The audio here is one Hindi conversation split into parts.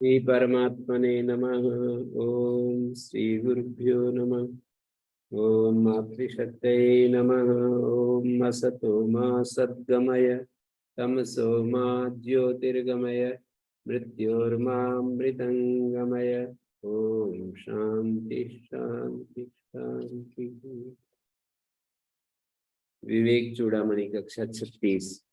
श्री परमात्मने नमः। ओम श्री गुरुभ्यो नमः। ओम मातृशक्तये नमः। ओम असतो मा सद्गमय तमसो मा ज्योतिर्गमय मृत्योर्मामृतंगमय। ओम शांति शांति शांति। विवेक चूड़ामणि कक्षा 36।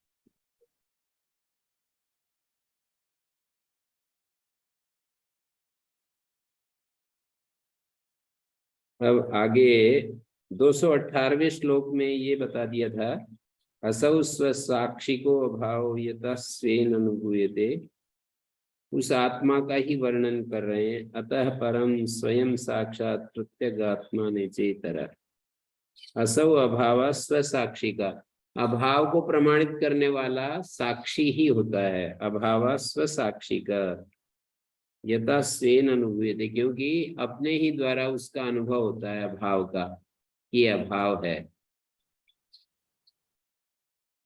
अब आगे 218वें श्लोक में ये बता दिया था, असौ स्वसाक्षिको अभाव यतः स्वेन अनुभूयते। उस आत्मा का ही वर्णन कर रहे हैं। अतः परम स्वयं साक्षात प्रत्यगात्मा ने चेतरा। असौ अभाव स्वसाक्षी का, अभाव को प्रमाणित करने वाला साक्षी ही होता है। अभाव स्वसाक्षी का यथा स्वेन अनुभूयते, क्योंकि अपने ही द्वारा उसका अनुभव होता है अभाव का, ये अभाव है।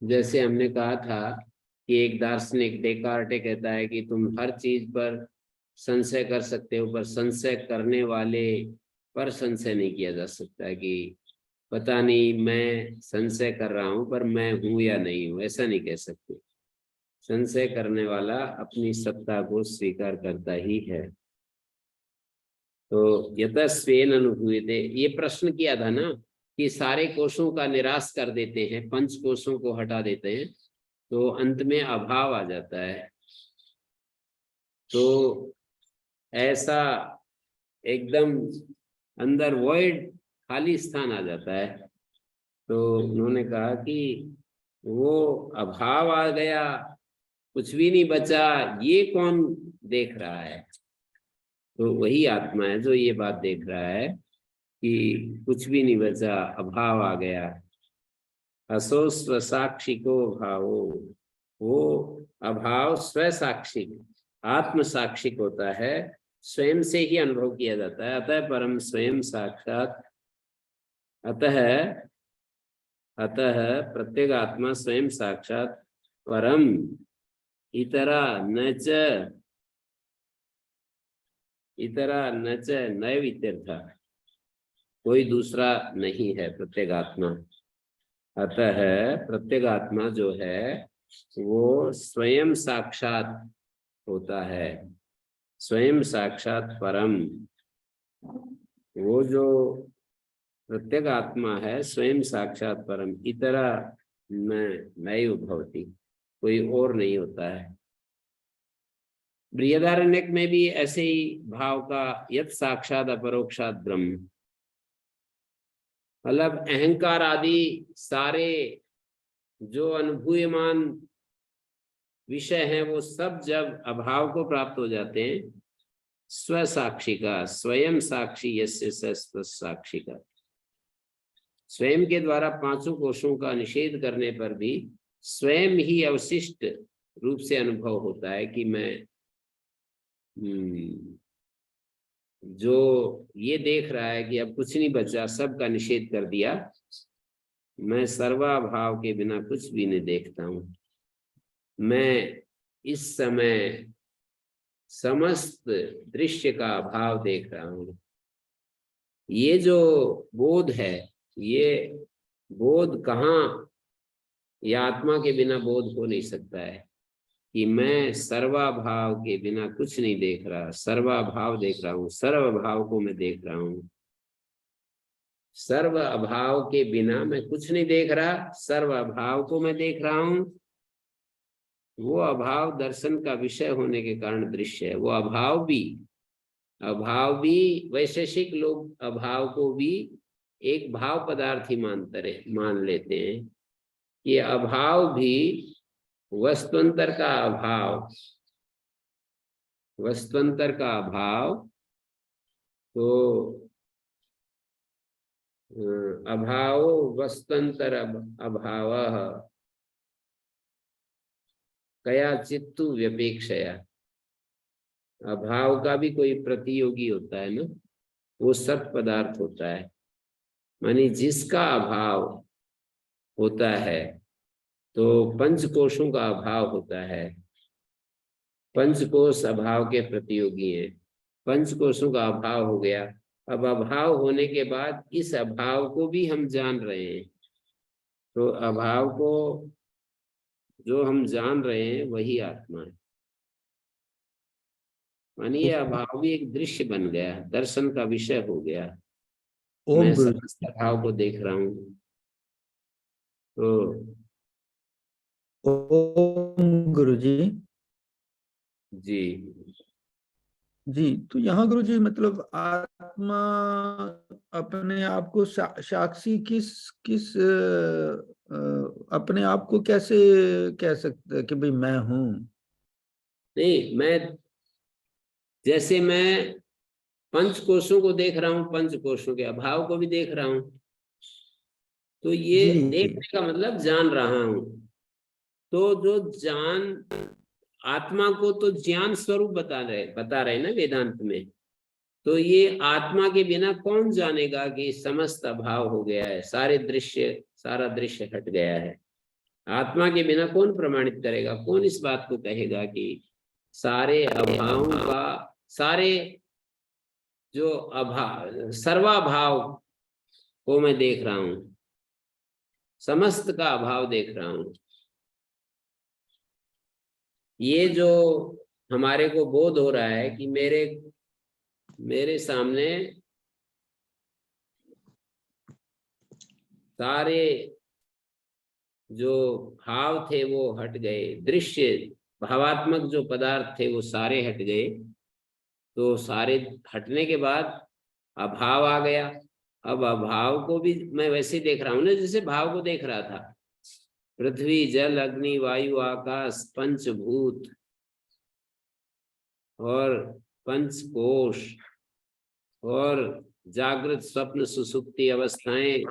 जैसे हमने कहा था कि एक दार्शनिक डेकार्टे कहता है कि तुम हर चीज पर संशय कर सकते हो, पर संशय करने वाले पर संशय नहीं किया जा सकता। कि पता नहीं मैं संशय कर रहा हूं पर मैं हूं या नहीं हूं, ऐसा नहीं कह सकते। संशय करने वाला अपनी सत्ता को स्वीकार करता ही है। तो यतः स्वेन अनुभूयते, ये प्रश्न किया था ना कि सारे कोशों का निराश कर देते हैं, पंच कोशों को हटा देते हैं तो अंत में अभाव आ जाता है। तो ऐसा एकदम अंदर वॉइड, खाली स्थान आ जाता है। तो उन्होंने कहा कि वो अभाव आ गया, कुछ भी नहीं बचा, ये कौन देख रहा है? तो वही आत्मा है जो ये बात देख रहा है कि कुछ भी नहीं बचा, अभाव आ गया। असो स्वसाक्षी को भावो, वो अभाव स्वसाक्षी आत्म साक्षिक होता है, स्वयं से ही अनुभव किया जाता है। अतः परम स्वयं साक्षात, अतः अतः प्रत्येक आत्मा स्वयं साक्षात परम इतरा न च, इतरा न च नैव इत्यर्थ, कोई दूसरा नहीं है प्रत्येक आत्मा। अतः प्रत्येक आत्मा जो है वो स्वयं साक्षात होता है, स्वयं साक्षात परम। वो जो प्रत्येक आत्मा है स्वयं साक्षात परम, इतरा नैव भवति, कोई और नहीं होता है। बृहदारण्यक में भी ऐसे ही भाव का यत् साक्षात अपरोक्षात ब्रह्म, मतलब अहंकार आदि सारे जो अनुभूयमान विषय हैं वो सब जब अभाव को प्राप्त हो जाते हैं, स्वसाक्षी का, स्वयं साक्षी यस्य स साक्षी का, स्वयं के द्वारा पांचों कोशों का निषेध करने पर भी स्वयं ही अवशिष्ट रूप से अनुभव होता है कि मैं जो ये देख रहा है कि अब कुछ नहीं बचा, सब का निषेध कर दिया, मैं सर्वाभाव के बिना कुछ भी नहीं देखता हूं। मैं इस समय समस्त दृश्य का अभाव देख रहा हूं। ये जो बोध है, ये बोध कहाँ, ये आत्मा के बिना बोध हो नहीं सकता है कि मैं सर्वाभाव के बिना कुछ नहीं देख रहा, सर्वाभाव देख रहा हूँ, सर्वभाव को मैं देख रहा हूँ। सर्व अभाव के बिना मैं कुछ नहीं देख रहा, सर्व अभाव को मैं देख रहा हूं। वो अभाव दर्शन का विषय होने के कारण दृश्य है। वो अभाव भी वैशेषिक लोग अभाव को भी एक भाव पदार्थ ही मान लेते हैं कि अभाव भी वस्तुअंतर का अभाव, वस्तुअंतर का अभाव। तो अभाव वस्तुअंतर अभाव कया चित्तु व्यपेक्षया, अभाव का भी कोई प्रतियोगी होता है ना, वो सत पदार्थ होता है। मानी जिसका अभाव होता है तो पंच कोशों का अभाव होता है, पंचकोश अभाव के प्रतियोगी हैं। पंचकोशों का अभाव हो गया। अब अभाव होने के बाद इस अभाव को भी हम जान रहे हैं। तो अभाव को जो हम जान रहे हैं वही आत्मा है। मानिए अभाव भी एक दृश्य बन गया, दर्शन का विषय हो गया। मैं ओम गुरु समस्त अभाव को देख रहा हूँ। तो ओम गुरु जी। जी जी, तो यहाँ गुरु जी मतलब आत्मा अपने आप को साक्षी किस किस अपने आप को कैसे कह सकते हैं कि भाई मैं हूँ? नहीं, मैं जैसे मैं पंचकोशों को देख रहा हूँ, पंचकोशों के अभाव को भी देख रहा हूँ। तो ये जी देखने का मतलब जान रहा हूँ। तो जो जान, आत्मा को तो ज्ञान स्वरूप बता रहे ना वेदांत में। तो ये आत्मा के बिना कौन जानेगा कि समस्त अभाव हो गया है, सारे दृश्य, सारा दृश्य हट गया है। आत्मा के बिना कौन प्रमाणित करेगा, कौन इस बात को कहेगा कि सारे अभावों का, सारे जो अभाव, सर्वाभाव को मैं देख रहा हूं, समस्त का अभाव देख रहा हूं। ये जो हमारे को बोध हो रहा है कि मेरे सामने सारे जो भाव थे वो हट गए, दृश्य भावात्मक जो पदार्थ थे वो सारे हट गए। तो सारे हटने के बाद अभाव आ गया। अब अभाव को भी मैं वैसे देख रहा हूं ना जैसे भाव को देख रहा था। पृथ्वी, जल, अग्नि, वायु, आकाश, पंचभूत और पंचकोश और जागृत, स्वप्न, सुसुप्ति अवस्थाएं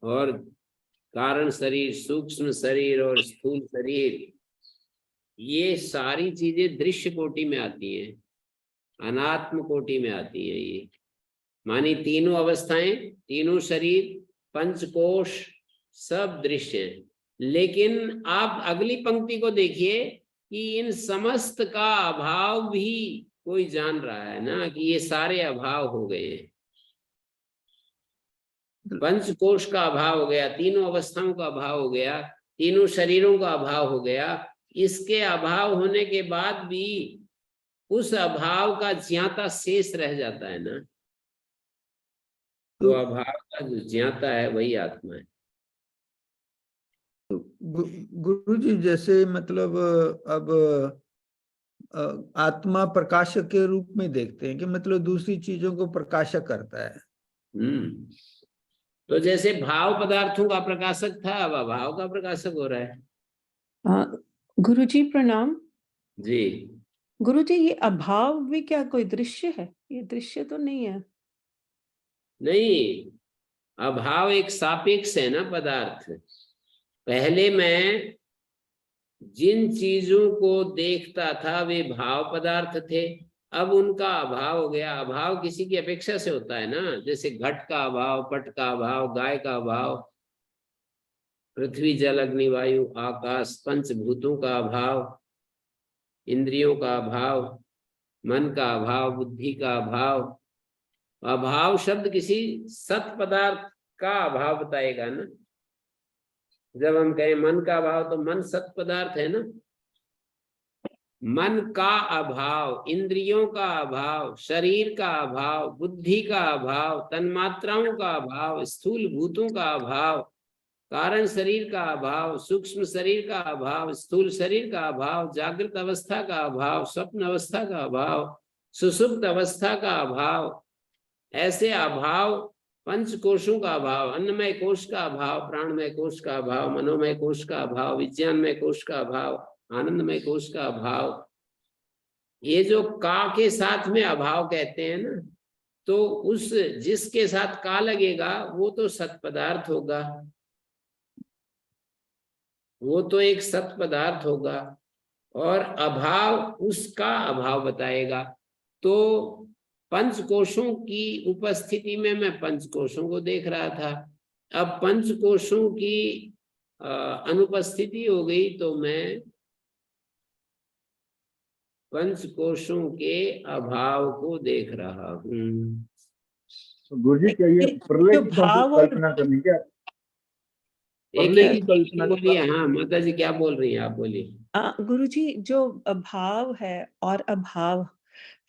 और कारण शरीर, सूक्ष्म शरीर और स्थूल शरीर, ये सारी चीजें दृश्य कोटि में आती हैं, अनात्म कोटि में आती हैं। ये मानी तीनों अवस्थाएं, तीनों शरीर, पंचकोश, सब दृश्य हैं। लेकिन आप अगली पंक्ति को देखिए कि इन समस्त का अभाव भी कोई जान रहा है ना, कि ये सारे अभाव हो गए हैं। पंचकोश का अभाव हो गया, तीनों अवस्थाओं का अभाव हो गया, तीनों शरीरों का अभाव हो गया। इसके अभाव होने के बाद भी उस अभाव का ज्ञाता शेष रह जाता है ना। तो अभाव का जो ज्ञाता है वही आत्मा है। तो गुरु जी जैसे मतलब अब आत्मा प्रकाशक के रूप में देखते हैं कि मतलब दूसरी चीजों को प्रकाशक करता है। तो जैसे भाव पदार्थों का प्रकाशक था, अब अभाव का प्रकाशक हो रहा है। गुरु जी प्रणाम। जी गुरु जी, ये अभाव भी क्या कोई दृश्य है? ये दृश्य तो नहीं है। नहीं, अभाव एक सापेक्ष है ना पदार्थ। पहले मैं जिन चीजों को देखता था वे भाव पदार्थ थे, अब उनका अभाव हो गया। अभाव किसी की अपेक्षा से होता है ना, जैसे घट का अभाव, पट का अभाव, गाय का अभाव, पृथ्वी, जल, अग्नि, वायु, आकाश, पंचभूतों का अभाव, इंद्रियों का अभाव, मन का अभाव, बुद्धि का अभाव। अभाव शब्द किसी सत पदार्थ का अभाव बताएगा ना। जब हम कहें मन का अभाव, तो मन सत पदार्थ है ना। मन का अभाव, इंद्रियों का अभाव, शरीर का अभाव, बुद्धि का अभाव, तन्मात्राओं का अभाव, स्थूल भूतों का अभाव, कारण शरीर का अभाव, सूक्ष्म शरीर का अभाव, स्थूल शरीर का अभाव, जागृत अवस्था का अभाव, स्वप्न अवस्था का अभाव, सुषुप्त अवस्था का अभाव, ऐसे अभाव, पंचकोशों का अभाव, अन्नमय कोश का अभाव, प्राणमय कोश का अभाव, मनोमय कोश का अभाव, विज्ञानमय कोश का अभाव, आनंदमय कोश का अभाव। ये जो का के साथ में अभाव कहते हैं ना, तो उस जिसके साथ का लगेगा वो तो सत पदार्थ होगा, वो तो एक सत पदार्थ होगा। और अभाव उसका अभाव बताएगा। तो पंचकोशों की उपस्थिति में मैं पंचकोशों को देख रहा था। अब पंचकोशों की अनुपस्थिति हो गई तो मैं पंच कोशों के अभाव को देख रहा हूँ। तो गुरु जी क्या ये प्रलय जो की भाव और कल्पना करनी क्या? एक प्रलय की एक कल्पना बोलिए। हाँ माता जी क्या बोल रही हैं आप, बोलिए। गुरुजी, जो भाव है और अभाव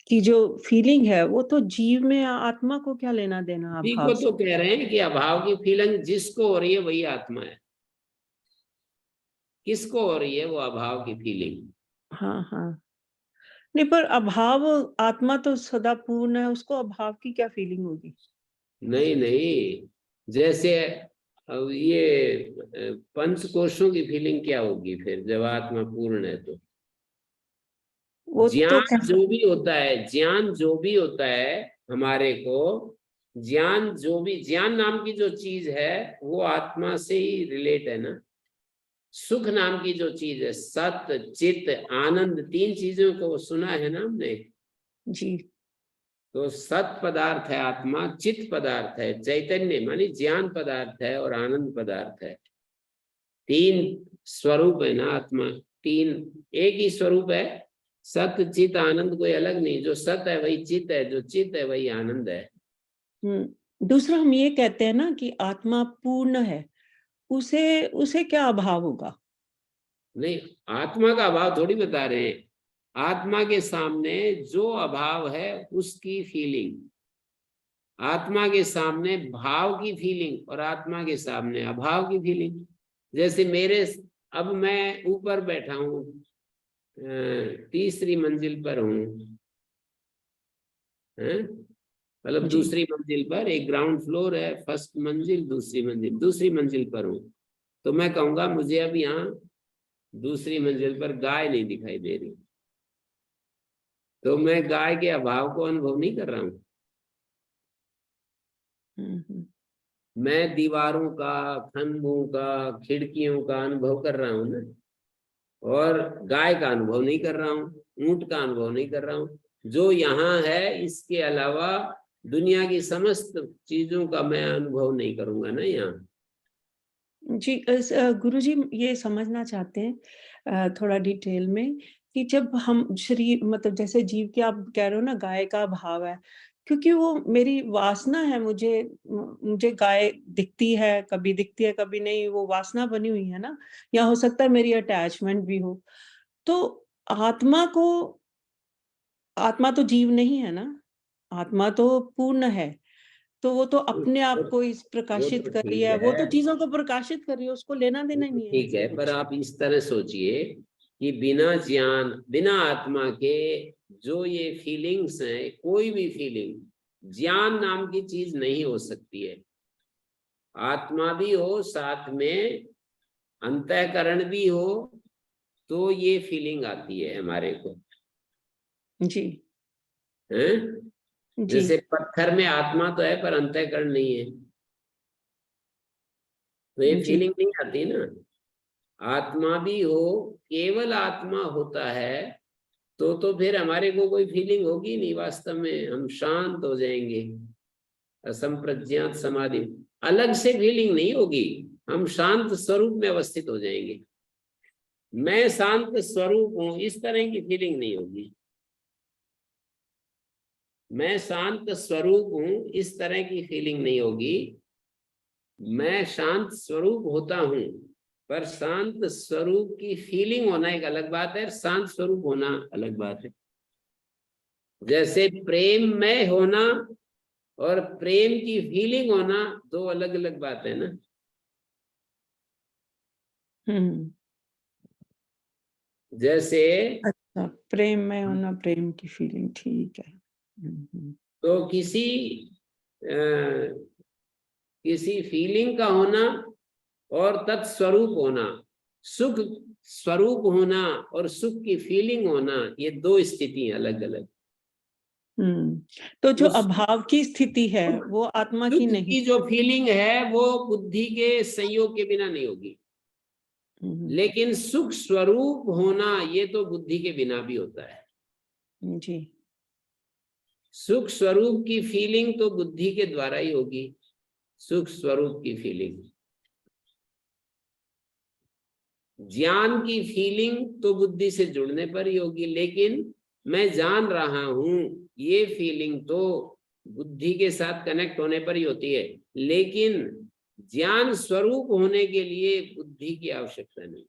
की जो फीलिंग है, वो तो जीव में आत्मा को क्या लेना देना जी अभाव को से? तो कह रहे हैं कि अभाव की फीलिंग जिसको हो रही है वही आत्मा है। किसको हो रही है वो अभाव की फीलिंग? हाँ हाँ, नहीं पर अभाव, आत्मा तो सदा पूर्ण है, उसको अभाव की क्या फीलिंग होगी? नहीं नहीं, जैसे अब ये पंच कोशों की फीलिंग क्या होगी फिर जब आत्मा पूर्ण है तो? वो तो ज्ञान जो भी होता है, ज्ञान जो भी होता है हमारे को, ज्ञान जो भी, ज्ञान नाम की जो चीज है वो आत्मा से ही रिलेट है ना। सुख नाम की जो चीज है, सत्य चित्त आनंद, तीन चीजों को सुना है ना हमने। जी तो सत पदार्थ है आत्मा, चित्त पदार्थ है, चैतन्य मानी ज्ञान पदार्थ है, और आनंद पदार्थ है। तीन स्वरूप है ना आत्मा। तीन, एक ही स्वरूप है। सत्य चित्त आनंद कोई अलग नहीं। जो सत्य है वही चित्त है, जो चित्त है वही आनंद है। दूसरा हम ये कहते हैं ना कि आत्मा पूर्ण है, उसे उसे क्या अभाव होगा? नहीं, आत्मा का अभाव थोड़ी बता रहे हैं। आत्मा के सामने जो अभाव है उसकी फीलिंग, आत्मा के सामने भाव की फीलिंग और आत्मा के सामने अभाव की फीलिंग। जैसे मेरे, अब मैं ऊपर बैठा हूँ, तीसरी मंजिल पर हूँ, मतलब जी दूसरी मंजिल पर, एक ग्राउंड फ्लोर है, फर्स्ट मंजिल दूसरी मंजिल, दूसरी मंजिल पर हूँ। तो मैं कहूँगा मुझे अब यहाँ दूसरी मंजिल पर गाय नहीं दिखाई दे रही, तो मैं गाय के अभाव को अनुभव नहीं कर रहा हूँ। हम्म। मैं दीवारों का, खंभों का, खिड़कियों का अनुभव कर रहा हूँ ना, और गाय का अनुभव नहीं कर रहा हूँ, ऊंट का अनुभव नहीं कर रहा हूँ। जो यहाँ है इसके अलावा दुनिया की समस्त चीजों का मैं अनुभव नहीं करूंगा ना यहाँ। जी गुरुजी, ये समझना चाहते हैं थोड़ा डिटेल में कि जब हम शरीर, मतलब जैसे जीव के आप कह रहे हो ना गाय का भाव है, क्योंकि वो मेरी वासना है, मुझे गाय दिखती है कभी नहीं, वो वासना बनी हुई है ना, या हो सकता है मेरी अटैचमेंट भी हो। तो आत्मा को, आत्मा तो जीव नहीं है ना, आत्मा तो पूर्ण है, तो वो तो अपने आप को इस वो प्रकाशित तो कर रही ठीक है, वो है, तो चीजों को प्रकाशित कर रही है, उसको लेना वो देना ही तो नहीं है ठीक इससे है, पर कुछ। आप इस तरह सोचिए कि बिना ज्ञान, बिना आत्मा के जो ये फीलिंग्स हैं, कोई भी फीलिंग ज्ञान नाम की चीज नहीं हो सकती है। आत्मा भी हो साथ में, अंतःकरण भी हो, तो ये फीलिंग आती है हमारे को, जी हैं? जी जैसे पत्थर में आत्मा तो है पर अंतःकरण नहीं है, तो ये जी फीलिंग नहीं आती ना। आत्मा भी हो, केवल आत्मा होता है, तो फिर हमारे को कोई फीलिंग होगी नहीं। वास्तव में हम शांत हो जाएंगे, असंप्रज्ञात समाधि, अलग से फीलिंग नहीं होगी, हम शांत स्वरूप में अवस्थित हो जाएंगे। मैं शांत स्वरूप हूं, इस तरह की फीलिंग नहीं होगी। मैं शांत स्वरूप हूं, इस तरह की फीलिंग नहीं होगी। मैं शांत स्वरूप होता हूं, पर शांत स्वरूप की फीलिंग होना एक अलग बात है, शांत स्वरूप होना अलग बात है। जैसे प्रेम में होना और प्रेम की फीलिंग होना दो अलग अलग बात है ना। हम्म। जैसे अच्छा, प्रेम में होना, प्रेम की फीलिंग, ठीक है। तो किसी फीलिंग का होना और तत्स्वरूप होना, सुख स्वरूप होना और सुख की फीलिंग होना, ये दो स्थिति अलग अलग। तो जो उस अभाव की स्थिति है वो आत्मा की सुख नहीं। की जो फीलिंग है वो बुद्धि के संयोग के बिना नहीं होगी, लेकिन सुख स्वरूप होना ये तो बुद्धि के बिना भी होता है। जी सुख स्वरूप की फीलिंग तो बुद्धि के द्वारा ही होगी। सुख स्वरूप की फीलिंग, ज्ञान की फीलिंग तो बुद्धि से जुड़ने पर ही होगी, लेकिन मैं जान रहा हूं, ये फीलिंग तो बुद्धि के साथ कनेक्ट होने पर ही होती है, लेकिन ज्ञान स्वरूप होने के लिए बुद्धि की आवश्यकता नहीं।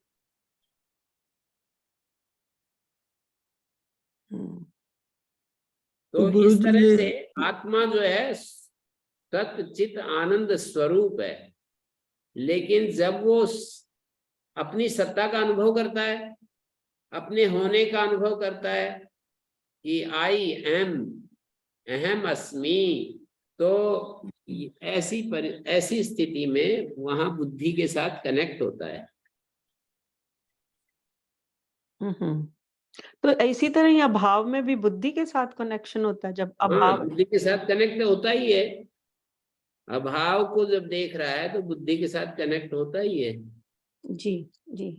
तो गुरु इस जी तरह ये से आत्मा जो है सत चित आनंद स्वरूप है, लेकिन जब वो अपनी सत्ता का अनुभव करता है, अपने होने का अनुभव करता है कि आई एम, अहम अस्मि, तो ऐसी स्थिति में वहां बुद्धि के साथ कनेक्ट होता है। तो इसी तरह ही अभाव में भी बुद्धि के साथ कनेक्शन होता है, जब हाँ, अभाव बुद्धि के साथ कनेक्ट होता ही है। अभाव को जब देख रहा है तो बुद्धि के साथ कनेक्ट होता ही है। जी जी,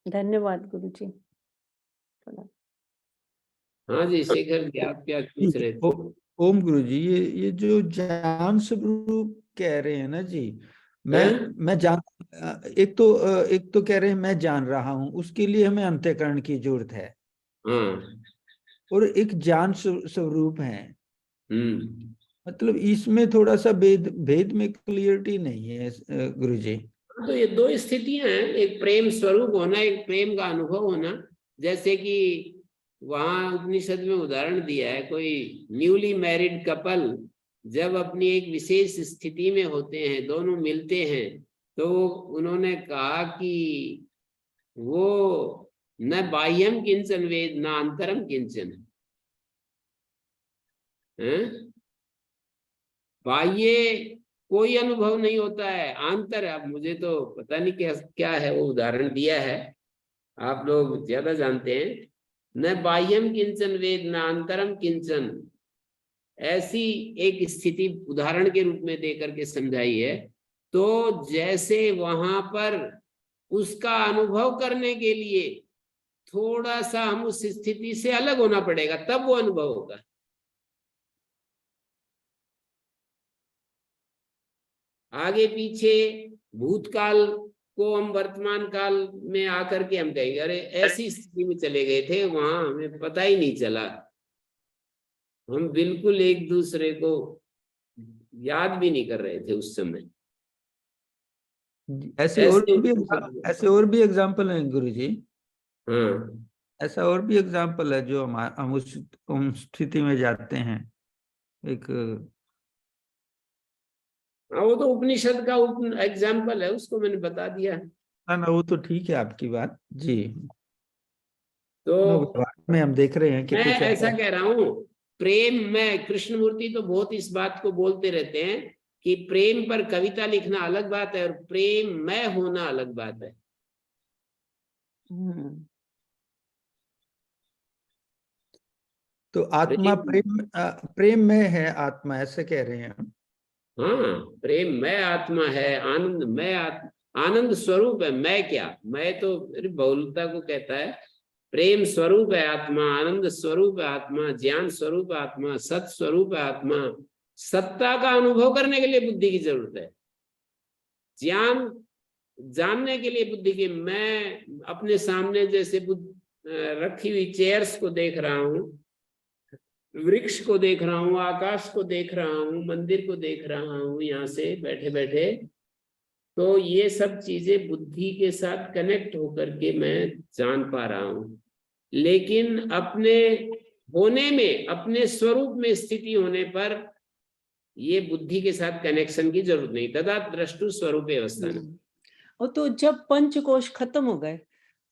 धन्यवाद गुरु जी। हाँ जी शेखर जी, आप क्या पूछ रहे थे? ओम गुरु जी, ये जो ज्ञान स्वरूप कह रहे हैं ना जी, मैं जान, एक तो कह रहे हैं मैं जान रहा हूं, उसके लिए हमें अंतःकरण की जरूरत है, हाँ। और एक ज्ञान स्वरूप है। हम्म। मतलब इसमें थोड़ा सा भेद में क्लियरिटी नहीं है गुरु जी। तो ये दो स्थितियां हैं, एक प्रेम स्वरूप होना, एक प्रेम का अनुभव होना। जैसे कि वहां उपनिषद में उदाहरण दिया है, कोई न्यूली मैरिड कपल जब अपनी एक विशेष स्थिति में होते हैं, दोनों मिलते हैं, तो उन्होंने कहा कि वो न बाह्यम किंचन वेद न अंतरम किंचन, बाह्य कोई अनुभव नहीं होता है, आंतर, अब मुझे तो पता नहीं क्या क्या है, वो उदाहरण दिया है, आप लोग ज्यादा जानते हैं। न बाह्यम किंचन वेद न अंतरम किंचन, ऐसी एक स्थिति उदाहरण के रूप में देकर के समझाई है। तो जैसे वहां पर उसका अनुभव करने के लिए थोड़ा सा हम उस स्थिति से अलग होना पड़ेगा, तब वो अनुभव होगा। आगे पीछे भूतकाल को हम वर्तमान काल में आकर के हम कहेंगे अरे ऐसी स्थिति में चले गए थे, वहां हमें पता ही नहीं चला, हम बिल्कुल एक दूसरे को याद भी नहीं कर रहे थे उस समय। ऐसे और भी एग्जाम्पल हैं गुरु जी। हाँ ऐसा और भी एग्जाम्पल है जो हम उस स्थिति में जाते हैं। एक वो तो उपनिषद का एग्जाम्पल है, उसको मैंने बता दिया। ना, वो तो ठीक है आपकी बात जी। तो में हम देख रहे हैं कि मैं कुछ ऐसा कह रहा हूं, प्रेम में कृष्णमूर्ति तो बहुत इस बात को बोलते रहते हैं कि प्रेम पर कविता लिखना अलग बात है और प्रेम में होना अलग बात है। तो आत्मा प्रेम में है, आत्मा ऐसे कह रहे हैं हम। हाँ, प्रेम में आत्मा है, आनंद में आनंद स्वरूप है। मैं क्या, मैं तो बहुलता को कहता है। प्रेम स्वरूप है आत्मा, आनंद स्वरूप है आत्मा, ज्ञान स्वरूप है आत्मा, सत स्वरूप है आत्मा। सत्ता का अनुभव करने के लिए बुद्धि की जरूरत है, ज्ञान जानने के लिए बुद्धि की। मैं अपने सामने जैसे रखी हुई चेयर्स को देख रहा हूं, वृक्ष को देख रहा हूँ, आकाश को देख रहा हूँ, मंदिर को देख रहा हूँ यहाँ से बैठे बैठे, तो ये सब चीजें बुद्धि के साथ कनेक्ट होकर के मैं जान पा रहा हूँ। लेकिन अपने होने में, अपने स्वरूप में स्थिति होने पर ये बुद्धि के साथ कनेक्शन की जरूरत नहीं। तदा द्रष्टु स्वरूप अवस्था में। और तो जब पंचकोश खत्म हो गए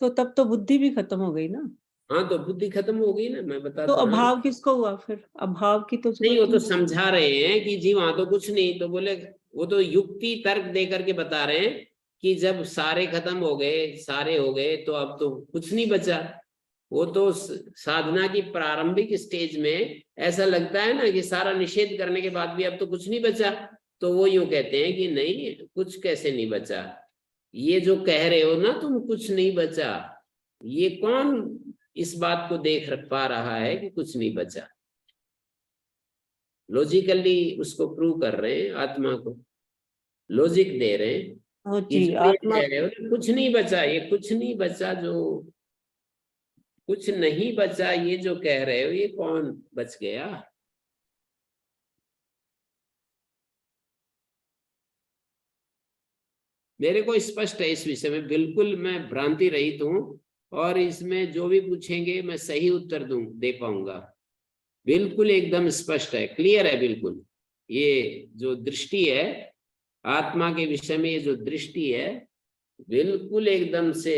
तो तब तो बुद्धि भी खत्म हो गई ना। हाँ, तो बुद्धि खत्म हो गई ना, मैं बता तो तो रहा हूं। अभाव किसको हुआ फिर? अभाव की तो नहीं, वो तो जरूरत समझा रहे हैं कि जी वहां तो कुछ नहीं, तो बोले वो तो युक्ति तर्क दे करके बता रहे हैं कि जब सारे खत्म हो गए, सारे हो गए, तो अब तो कुछ नहीं बचा। वो तो साधना की प्रारंभिक स्टेज में ऐसा लगता है ना कि सारा निषेध करने के बाद भी अब तो कुछ नहीं बचा, तो वो यूं कहते हैं कि नहीं, कुछ कैसे नहीं बचा, ये जो कह रहे हो ना तुम कुछ नहीं बचा, ये कौन इस बात को देख पा रहा है कि कुछ नहीं बचा। लॉजिकली उसको प्रूव कर रहे हैं, आत्मा को लॉजिक दे रहे हैं हो कि जी। जो ये आत्मा कह रहे हो कुछ नहीं बचा, ये कुछ नहीं बचा जो कुछ नहीं बचा, ये जो कह रहे हो ये कौन बच गया? मेरे को स्पष्ट है इस विषय में, बिल्कुल मैं भ्रांति रहित हूँ, और इसमें जो भी पूछेंगे मैं सही उत्तर दे पाऊंगा। बिल्कुल एकदम स्पष्ट है, क्लियर है बिल्कुल। ये जो दृष्टि है आत्मा के विषय में, ये जो दृष्टि है बिल्कुल एकदम से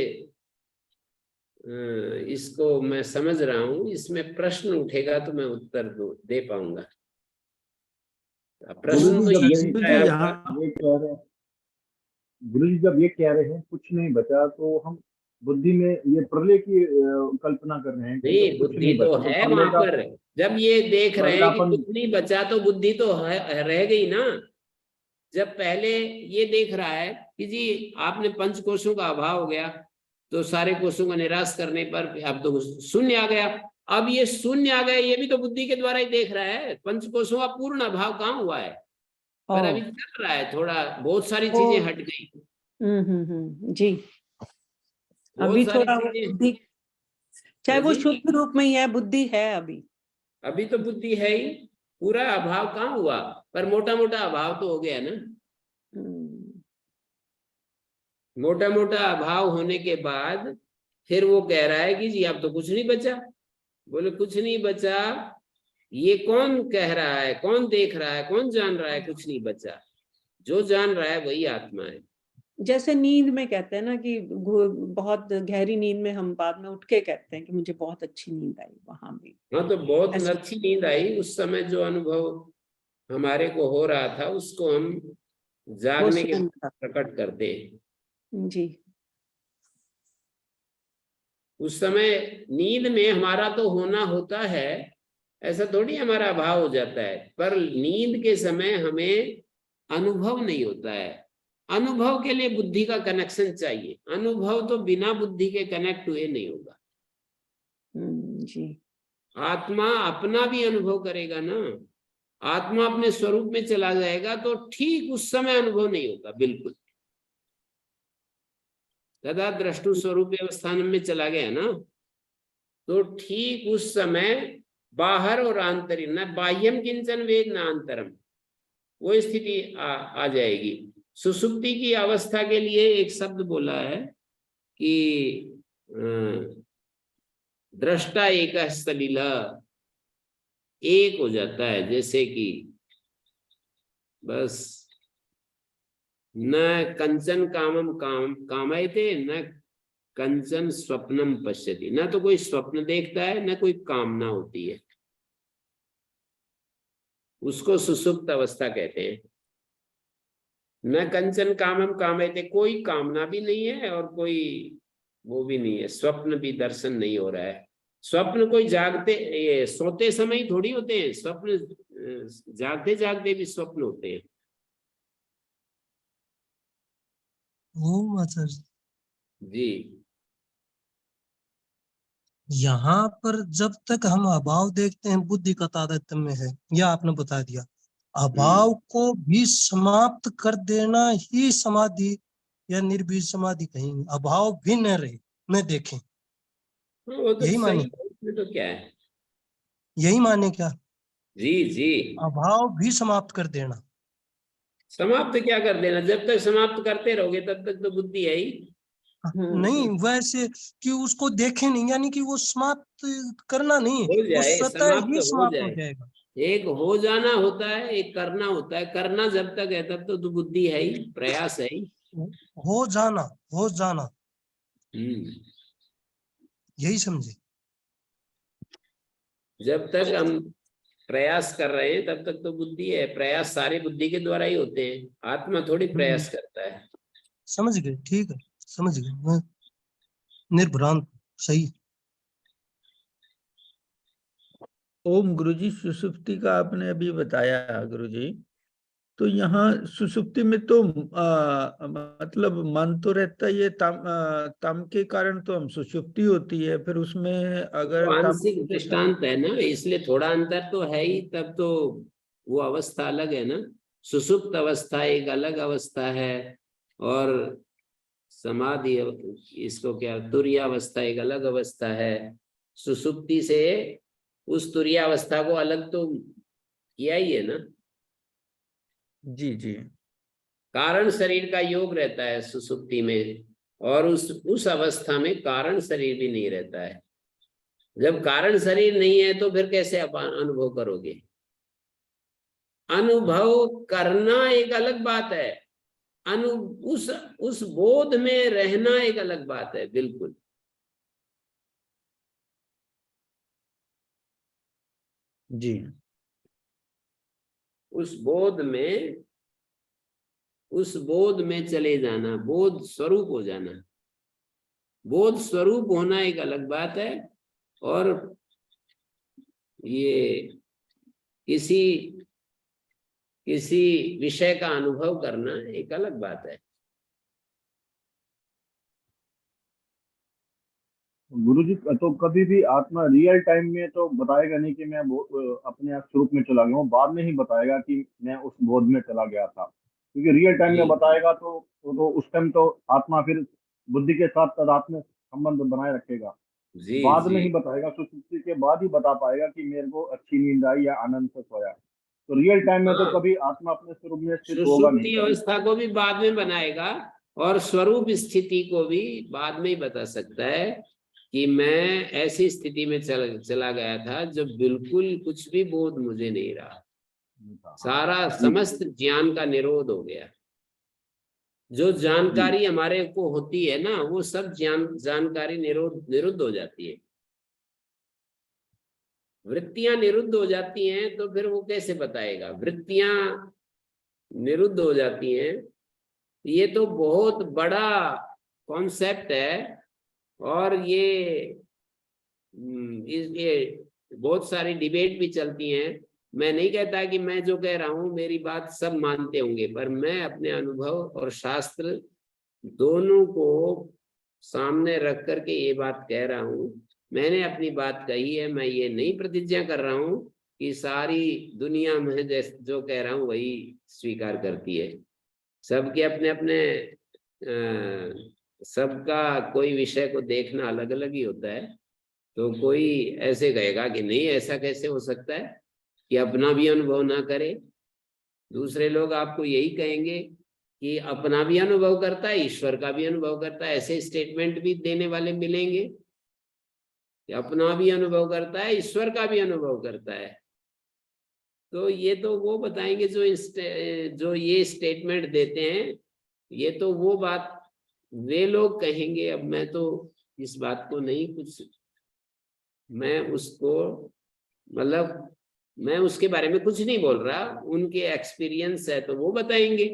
इसको मैं समझ रहा हूँ। इसमें प्रश्न उठेगा तो मैं उत्तर दे पाऊंगा। प्रश्न तो गुरुजी, ये जब उठता है यहाँ आपका। ये कह रहे हैं, गुरुजी जब ये कह रहे हैं कुछ नहीं बचा, तो हम बुद्धि में ये प्रलय की कल्पना कर रहे हैं कि जब नहीं, कुछ बुद्धि नहीं तो बचा तो है प्रलय वहां का पर। जब ये देख रहे हैं कि अपन कुछ नहीं बचा तो बुद्धि तो रह गई ना। जब पहले ये देख रहा है कि जी आपने पंच कोशों का अभाव हो गया, तो सारे कोशों का निराश करने पर अब तो शून्य आ गया। अब ये शून्य आ गया, ये भी तो बुद्धि के द्वारा ही देख रहा है। पंच कोशों का पूर्ण अभाव कहाँ हुआ है? पर अभी चल रहा है, थोड़ा बहुत सारी चीजें हट गई। जी। बहुत अभी सारी थोड़ा वो चीजें। बुद्धि, चाहे हाँ वो जी, शुद्ध रूप में ही है, बुद्धि है अभी। अभी तो बुद्धि है ही, पूरा अभाव कहाँ हुआ? पर मोटा मोटा अभाव तो हो गया ना। मोटा मोटा अभाव होने के बाद फिर वो कह रहा है कि जी अब तो कुछ नहीं बचा। बोले कुछ नहीं बचा, ये कौन कह रहा है, कौन देख रहा है, कौन जान रहा है कुछ नहीं बचा? जो जान रहा है वही आत्मा है। जैसे नींद में कहते हैं ना कि बहुत गहरी नींद में हम बाद में उठ के कहते हैं कि मुझे बहुत अच्छी नींद आई, वहां भी हाँ, तो बहुत ऐसे। अच्छी नींद आई। उस समय जो अनुभव हमारे को हो रहा था उसको हम वो जागने के स्वयं बाद प्रकट करते हैं। जी। उस समय नींद में हमारा तो होना होता है, ऐसा थोड़ी हमारा अभाव हो जाता है। पर नींद के समय हमें अनुभव नहीं होता है। अनुभव के लिए बुद्धि का कनेक्शन चाहिए। अनुभव तो बिना बुद्धि के कनेक्ट हुए नहीं होगा। जी। आत्मा अपना भी अनुभव करेगा ना। आत्मा अपने स्वरूप में चला जाएगा तो ठीक उस समय अनुभव नहीं होगा बिल्कुल। तदा द्रष्टु स्वरूप अवस्थान में चला गया ना, तो ठीक उस समय बाहर और आंतरिक, न बाह्यम किंचन वेद न आंतरम, वो स्थिति आ जाएगी। सुसुप्ति की अवस्था के लिए एक शब्द बोला है कि दृष्टा एक सलीला, एक हो जाता है। जैसे कि बस न कंचन कामम कामयते, न कंचन स्वप्नम पश्यति। न तो कोई स्वप्न देखता है, न कोई कामना होती है। उसको सुसुप्त अवस्था कहते हैं। न कंचन कामम कामयते, कोई कामना भी नहीं है और कोई वो भी नहीं है। स्वप्न भी दर्शन नहीं हो रहा है। स्वप्न कोई जागते, ये सोते समय ही थोड़ी होते हैं स्वप्न, जागते जागते भी स्वप्न होते हैं। जी। यहाँ पर जब तक हम अभाव देखते हैं बुद्धि का तादात्म्य में है, यह आपने बता दिया। अभाव को भी समाप्त कर देना ही समाधि या निर्बीज समाधि कहेंगे। अभाव भी न रहे, न देखें, वो तो यही सही माने, है, इसमें तो क्या है। यही माने क्या? जी जी। अभाव भी समाप्त कर देना। समाप्त क्या कर देना? जब तक समाप्त करते रहोगे तब तक तो बुद्धि है ही। नहीं वैसे कि उसको देखे नहीं, यानी कि वो समाप्त करना नहीं, हो वो जाए, स्वतः समाप्त ही हो समाप्त हो जाए। जाएगा। एक हो जाना होता है, एक करना होता है। करना जब तक है तब तो बुद्धि है ही, प्रयास है ही। हो जाना, हो जाना, हम्म। यही समझे। जब तक हम प्रयास कर रहे हैं तब तक तो बुद्धि है। प्रयास सारे बुद्धि के द्वारा ही होते हैं, आत्मा थोड़ी प्रयास करता है। समझ गए, ठीक है, समझ गए मैं, निर्भ्रांत, सही। ओम गुरुजी, सुसुप्ति का आपने अभी बताया गुरुजी, तो यहाँ सुसुप्ति में तो मतलब मन तो रहता है, ये तम के कारण तो हम सुसुप्ति होती है, फिर उसमें वो अगर तम आंशिक दृष्टांत है ना, इसलिए थोड़ा अंतर तो है ही। तब तो वो अवस्था अलग है ना। सुसुप्त अवस्था एक अलग अवस्था है, और समाधि, इसको क्या, तुरीय अवस्था एक अलग अवस्था है। सुसुप्ति से उस तुरीयावस्था को अलग तो किया ही है ना। जी जी कारण शरीर का योग रहता है सुसुप्ति में, और उस अवस्था में कारण शरीर भी नहीं रहता है। जब कारण शरीर नहीं है तो फिर कैसे आप अनुभव करोगे? अनुभव करना एक अलग बात है, उस बोध में रहना एक अलग बात है। बिल्कुल जी। उस बोध में चले जाना, बोध स्वरूप हो जाना। बोध स्वरूप होना एक अलग बात है, और ये किसी विषय का अनुभव करना एक अलग बात है। गुरुजी तो कभी भी आत्मा रियल टाइम में तो बताएगा नहीं कि मैं अपने आप स्वरूप में चला गया हूँ, बाद में ही बताएगा कि मैं उस बोध में चला गया था। क्योंकि रियल टाइम में बताएगा तो उस टाइम तो आत्मा फिर बुद्धि के साथ तादात्म्य संबंध बनाए रखेगा। जी बाद में जी। ही बताएगा, सुसुप्ति के बाद ही बता पाएगा कि मेरे को अच्छी नींद आई या आनंद से सोया। तो रियल टाइम में तो हाँ, कभी आत्मा अपने स्वरूप में स्थित होगा नहीं सुषुप्ति कभी। अवस्था को भी बाद में बनाएगा, और स्वरूप स्थिति को भी बाद में ही बता सकता है कि मैं ऐसी स्थिति में चला गया था जब बिल्कुल कुछ भी बोध मुझे नहीं रहा, सारा समस्त ज्ञान का निरोध हो गया। जो जानकारी हमारे को होती है ना, वो सब जानकारी निरुद्ध हो जाती है। वृत्तियां निरुद्ध हो जाती हैं तो फिर वो कैसे बताएगा? वृत्तियां निरुद्ध हो जाती हैं, ये तो बहुत बड़ा कॉन्सेप्ट है, और ये बहुत सारी डिबेट भी चलती हैं। मैं नहीं कहता कि मैं जो कह रहा हूं मेरी बात सब मानते होंगे, पर मैं अपने अनुभव और शास्त्र दोनों को सामने रख करके ये बात कह रहा हूं। मैंने अपनी बात कही है, मैं ये नहीं प्रतिज्ञा कर रहा हूं कि सारी दुनिया में जैसे जो कह रहा हूं वही स्वीकार करती है। सबके अपने अपने सबका कोई विषय को देखना अलग अलग ही होता है। तो कोई ऐसे कहेगा कि नहीं ऐसा कैसे हो सकता है कि अपना भी अनुभव ना करे। दूसरे लोग आपको यही कहेंगे कि अपना भी अनुभव करता है, ईश्वर का भी अनुभव करता है। ऐसे स्टेटमेंट भी देने वाले मिलेंगे कि अपना भी अनुभव करता है, ईश्वर का भी अनुभव करता है। तो ये तो वो बताएंगे जो ये स्टेटमेंट देते हैं, ये तो वो बात वे लोग कहेंगे। अब मैं तो इस बात को नहीं कुछ, मैं उसको मतलब मैं उसके बारे में कुछ नहीं बोल रहा, उनके एक्सपीरियंस है तो वो बताएंगे।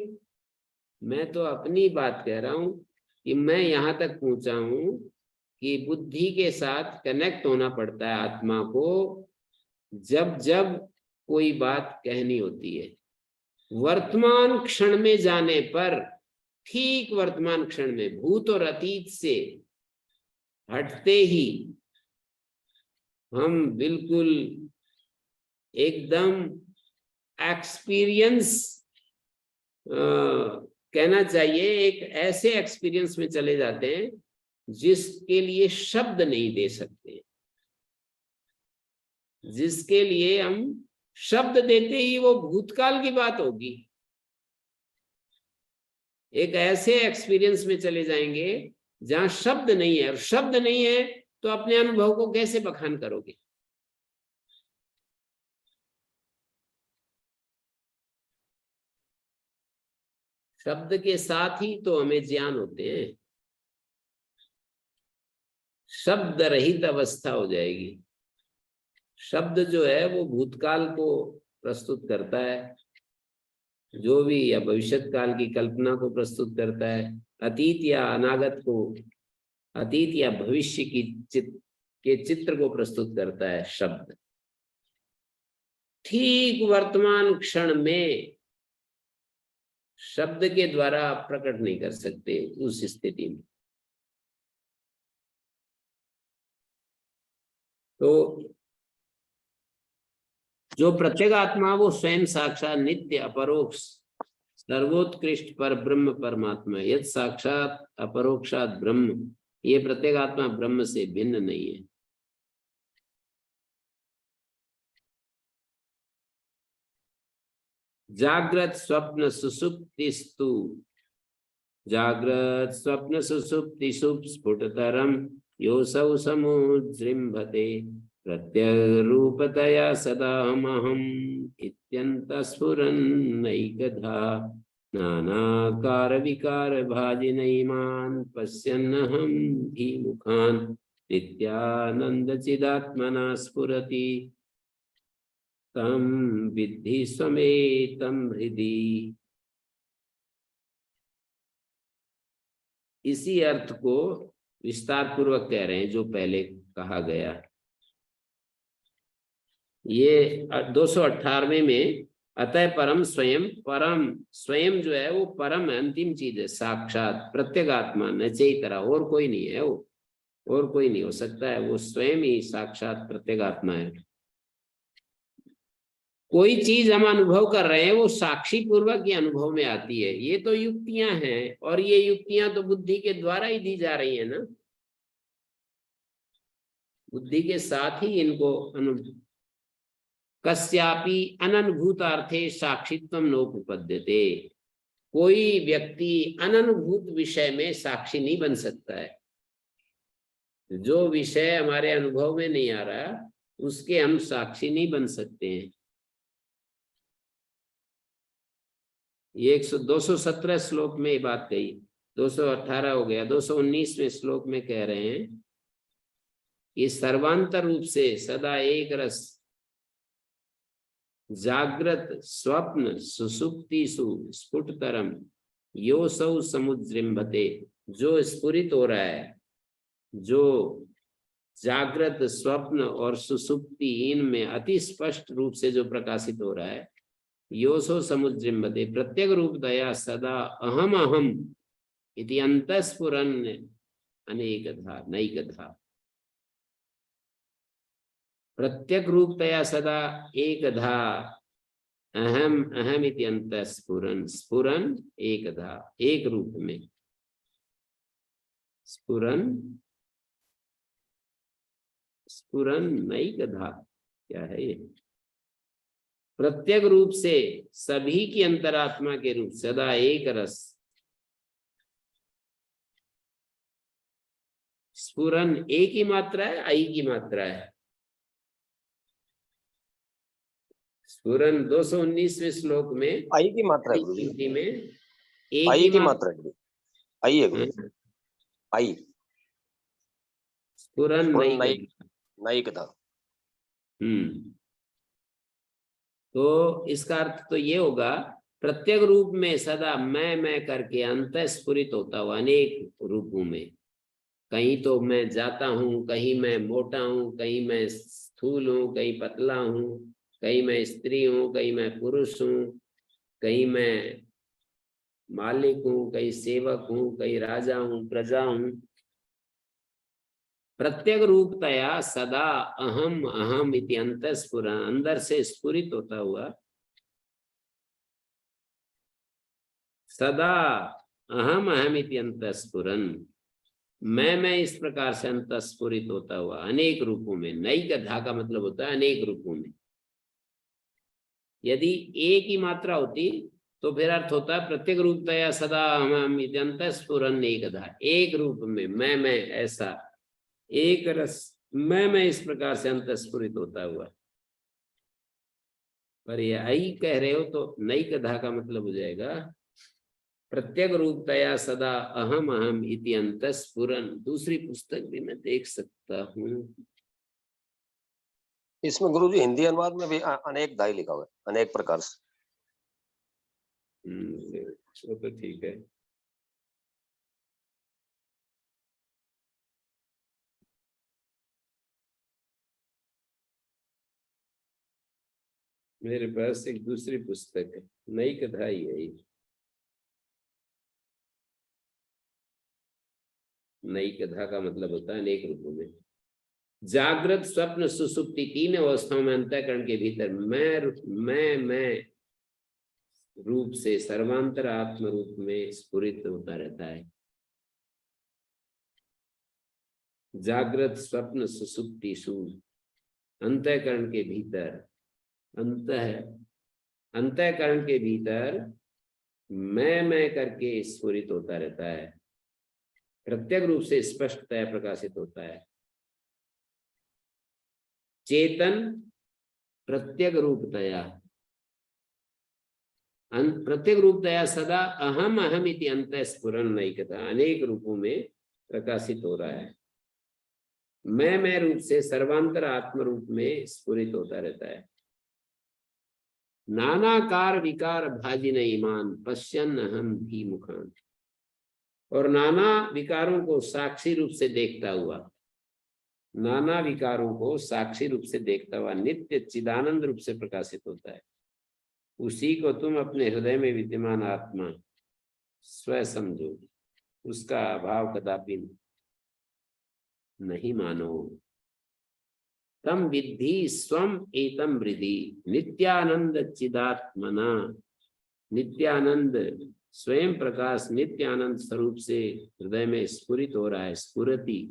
मैं तो अपनी बात कह रहा हूं कि मैं यहाँ तक पहुंचा हूं कि बुद्धि के साथ कनेक्ट होना पड़ता है आत्मा को जब जब कोई बात कहनी होती है। वर्तमान क्षण में जाने पर, ठीक वर्तमान क्षण में, भूत और अतीत से हटते ही हम बिल्कुल एकदम एक्सपीरियंस कहना चाहिए, एक ऐसे एक्सपीरियंस में चले जाते हैं जिसके लिए शब्द नहीं दे सकते, जिसके लिए हम शब्द देते ही वो भूतकाल की बात होगी। एक ऐसे एक्सपीरियंस में चले जाएंगे जहां शब्द नहीं है, और शब्द नहीं है तो अपने अनुभव को कैसे बखान करोगे? शब्द के साथ ही तो हमें ज्ञान होते हैं। शब्द रहित अवस्था हो जाएगी। शब्द जो है वो भूतकाल को प्रस्तुत करता है, जो भी, या भविष्यत काल की कल्पना को प्रस्तुत करता है, अतीत या अनागत को, अतीत या भविष्य की चित्र को प्रस्तुत करता है शब्द। ठीक वर्तमान क्षण में शब्द के द्वारा आप प्रकट नहीं कर सकते उस स्थिति में। तो जो प्रत्येगात्मा वो स्वयं साक्षात नित्य अपरोक्ष सर्वोत्कृष्ट पर ब्रह्म परमात्मा, यद साक्षात अपरोक्षात ब्रह्म, ये प्रत्येगात्मा ब्रह्म से भिन्न नहीं है। जागृत स्वप्न सुसुप्तिस्तु जागृत स्वप्न सुसुप्तिषु स्फुटतरं योऽसौ समुज्जृम्भते प्रत्यरूपतया सदाहमहम् इत्यन्तस्फुरन्नैकधा नानाकार विकार भाजिनैमान् पश्यन्नहं धीमुखान् नित्यानन्दचिदात्मना स्फुरति तं विद्धि स्वमेतं हृदि। इसी अर्थ को विस्तार पूर्वक कह रहे हैं जो पहले कहा गया। ये 218वें में अतः परम स्वयं जो है वो परम अंतिम चीज है, साक्षात प्रत्यगात्मा नचेतरा, और कोई नहीं है वो, और कोई नहीं हो सकता है, वो स्वयं ही साक्षात प्रत्यगात्मा है। कोई चीज हम अनुभव कर रहे हैं वो साक्षी पूर्वक ही अनुभव में आती है। ये तो युक्तियां हैं, और ये युक्तियां तो बुद्धि के द्वारा ही दी जा रही है ना, बुद्धि के साथ ही इनको कस्यापि अननुभूतार्थे साक्षित्वम नोपपद्यते। कोई व्यक्ति अननुभूत विषय में साक्षी नहीं बन सकता है। जो विषय हमारे अनुभव में नहीं आ रहा उसके हम साक्षी नहीं बन सकते हैं। ये 217 श्लोक में ये बात कही, 218 हो गया। 219वें श्लोक में कह रहे हैं कि सर्वांतर रूप से सदा एक रस जागृत स्वप्न सुसुप्तिषु स्फुटतरम योऽसौ समुज्जृम्भते। जो स्फुरित हो रहा है, जो जागृत स्वप्न और सुसुप्ति इनमें अति स्पष्ट रूप से जो प्रकाशित हो रहा है, योऽसौ समुज्जृम्भते प्रत्येक रूप दया सदा अहम अहम इति अंतस्फुरन् अनेकधा नैकधा। प्रत्येक रूपतया सदा एकधा अहम अहम इति अंतस्फुरन्, स्फुरन् एकधा, एक रूप में स्फुरन्, स्फुरन् नैकधा। क्या है ये? प्रत्येक रूप से सभी की अंतरात्मा के रूप सदा एक रस स्फुरन। एक ही मात्रा है, आई की मात्रा है। स्फुरन 219वें श्लोक में आई की मात्रा है गुरु जी, पंक्ति में एक आई ही की मात्रा है गुरु, आई है गुरु, आई स्फुरन स्फुरन नहीं नई कथा। तो इसका अर्थ तो ये होगा, प्रत्येक रूप में सदा मैं करके अंत स्फुरित होता हुआ अनेक रूपों में। कहीं तो मैं जाता हूँ, कहीं मैं मोटा हूँ, कहीं मैं स्थूल हूँ, कहीं पतला हूँ, कहीं मैं स्त्री हूँ, कहीं मैं पुरुष हूँ, कहीं मैं मालिक हूँ, कहीं सेवक हूँ, कहीं राजा हूँ, प्रजा हूँ। प्रत्येक रूपतया सदा अहम अहम इति अंतस्फुरन्, अंदर से स्फुरित होता हुआ सदा अहम अहम इति अंतस्फुरन्, मैं इस प्रकार से अंतस्फुरित होता हुआ अनेक रूपों में। नई कथा का मतलब होता है अनेक रूपों में। यदि एक ही मात्रा होती तो फिर अर्थ होता है प्रत्येक रूपतया सदा अहम इति अंतस्फुरन् एकधा, एक रूप में मैं ऐसा एक रस मैं इस प्रकार से अंतस्फुरित होता हुआ। पर ये आई कह रहे हो तो नई कथा का मतलब हो जाएगा प्रत्येक रूपतया सदा अहम अहम इति अंतस्फुरन्। दूसरी पुस्तक भी मैं देख सकता हूँ। इसमें गुरु जी हिंदी अनुवाद में भी अनेक दाई लिखा हुआ है, अनेक प्रकार से। वो तो ठीक है। मेरे पास एक दूसरी पुस्तक है, नई कथा ही है ये। नई कथा का मतलब होता है अनेक रूपों में। जागृत स्वप्न सुसुप्ति तीन अवस्थाओं में अंतःकरण के भीतर मैं रूप से सर्वांतर आत्म रूप में स्फुरित होता रहता है। जागृत स्वप्न सुसुप्तिषु अंतःकरण के भीतर, अंत है अंतःकरण के भीतर मैं करके स्फुरित होता रहता है, प्रत्येक रूप से स्पष्टतया प्रकाशित होता है। चेतन प्रत्येक रूपतया, प्रत्येक रूपतया सदा अहम अहम इति अंतः स्फुरन नैकता, अनेक रूपों में प्रकाशित हो रहा है। मैं रूप से सर्वांतर आत्म रूप में स्फुरित होता रहता है। नानाकार विकार भाजिन ईमान पश्यन अहम भी मुखान, और नाना विकारों को साक्षी रूप से देखता हुआ, नाना विकारों को साक्षी रूप से देखता हुआ नित्य चिदानंद रूप से प्रकाशित होता है। उसी को तुम अपने हृदय में विद्यमान आत्मा स्व समझो, उसका अभाव कदापि नहीं मानो। तम विद्धि स्वम एतम हृदि नित्यानंद चिदात्मना, नित्यानंद स्वयं प्रकाश नित्यानंद स्वरूप से हृदय में स्फुरित हो रहा है, स्फुरति।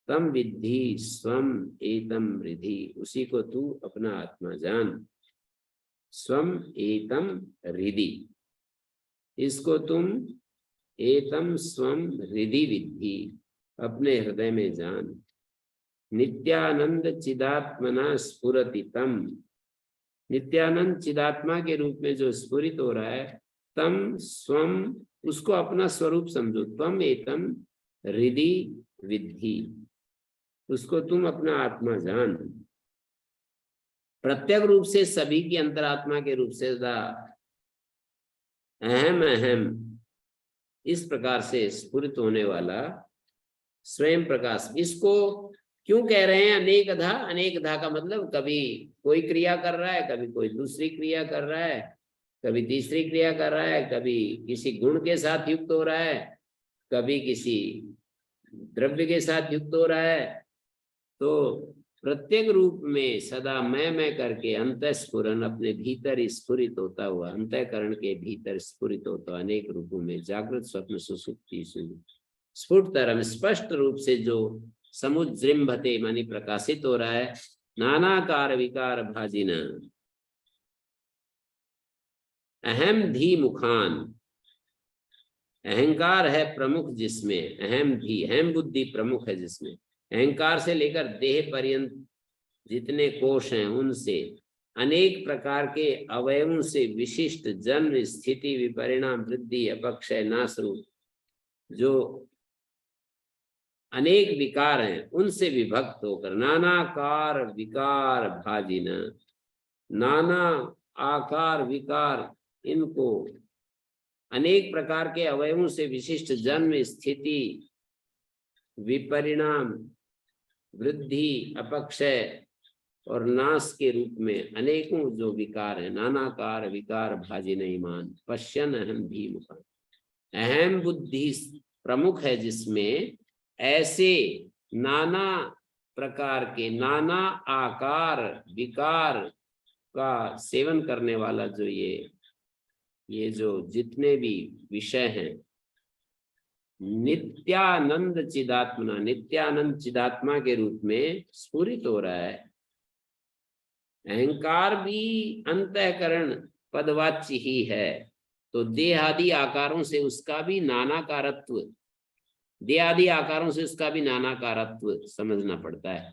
तम विद्धि स्वम एतम हृदि, उसी को तू अपना आत्मा जान। स्वम एतम हृदि, इसको तुम एतम स्वम हृदि विद्धि, अपने हृदय में जान। नित्यानंद चिदात्मना स्फुरति तम, नित्यानंद चिदात्मा के रूप में जो स्फुरित हो रहा है, तम स्वम, उसको अपना स्वरूप समझो। तम एतम हृदि विद्धि, उसको तुम अपना आत्मा जान। प्रत्येक रूप से सभी की अंतरात्मा के रूप से सदा अहम अहम इस प्रकार से स्फुरित होने वाला स्वयं प्रकाश। इसको क्यों कह रहे हैं अनेकधा? अनेकधा का मतलब कभी कोई क्रिया कर रहा है, कभी कोई दूसरी क्रिया कर रहा है, कभी तीसरी क्रिया कर रहा है, कभी किसी गुण के साथ युक्त हो रहा है, कभी किसी द्रव्य के साथ युक्त हो रहा है। तो प्रत्येक रूप में सदा मैं करके अंतःस्फुरन अपने भीतर स्फुरित होता हुआ, अंतःकरण के भीतर स्फुरित होता अनेक रूपों में जागृत स्वप्न सुसुप्ति स्फुटतरम स्पष्ट रूप से जो समुज्जृंभते मानी प्रकाशित हो रहा है। नानाकार विकार भाजिन अहम धी मुखान, अहंकार है प्रमुख जिसमें, अहम धी अहम बुद्धि प्रमुख है जिसमें, अहंकार से लेकर देह पर्यंत जितने कोश हैं उनसे अनेक प्रकार के अवयवों से विशिष्ट जन्म स्थिति विपरिणाम वृद्धि अपक्षय नाश रूप जो अनेक विकार हैं उनसे विभक्त होकर नानाकार विकार भाजिन, नाना आकार विकार, इनको अनेक प्रकार के अवयवों से विशिष्ट जन्म स्थिति विपरिणाम वृद्धि अपक्षय और नाश के रूप में अनेकों जो विकार है, नानाकार विकार भाजिन ईमान पश्यन अहम भी मुखान, अहम बुद्धि प्रमुख है जिसमें ऐसे नाना प्रकार के नाना आकार विकार का सेवन करने वाला जो ये जो जितने भी विषय हैं, नित्यानंद चिदात्मना, नित्यानंद चिदात्मा के रूप में स्फुरित हो रहा है। अहंकार भी अंतःकरण पदवाच्य ही है, तो देहादि आकारों से उसका भी नानाकारत्व, देहादि आकारों से उसका भी नानाकारत्व समझना पड़ता है।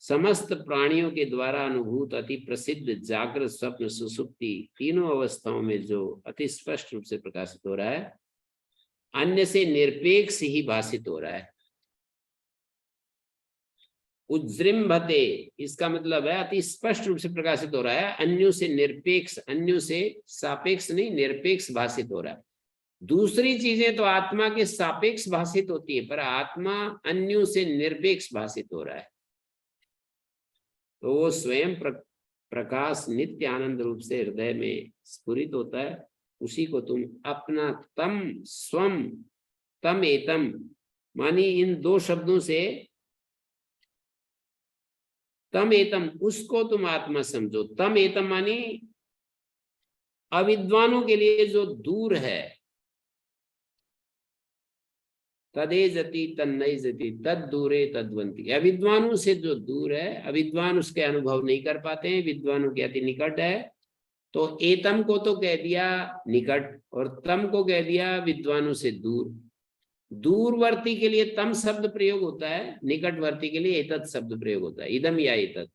समस्त प्राणियों के द्वारा अनुभूत अति प्रसिद्ध जागृत स्वप्न सुसुप्ति तीनों अवस्थाओं में जो अति स्पष्ट रूप से प्रकाशित हो रहा है, अन्य से निरपेक्ष ही भाषित हो रहा है। उज्जृंभते इसका मतलब है अति स्पष्ट रूप से प्रकाशित हो रहा है, अन्यों से निरपेक्ष, अन्यों से सापेक्ष नहीं, निरपेक्ष भाषित हो रहा है। दूसरी चीजें तो आत्मा के सापेक्ष भाषित होती है, पर आत्मा अन्यों से निरपेक्ष भाषित हो रहा है। तो वो स्वयं प्रकाश नित्य आनंद रूप से हृदय में स्फुरित होता है। उसी को तुम अपना तम स्वम तम एतम मानी इन दो शब्दों से तम एतम, उसको तुम आत्मा समझो। तम एतम मानी अविद्वानों के लिए जो दूर है, तदे जति तन्नई जति तद दूरे तद्वंती, अविद्वानों से जो दूर है, अविद्वान उसके अनुभव नहीं कर पाते हैं, विद्वानों के अति निकट है, तो एतम को तो कह दिया निकट और तम को कह दिया विद्वानों से दूर। दूरवर्ती के लिए तम शब्द प्रयोग होता है, निकटवर्ती के लिए एतत् शब्द प्रयोग होता है, इदम या एतत्।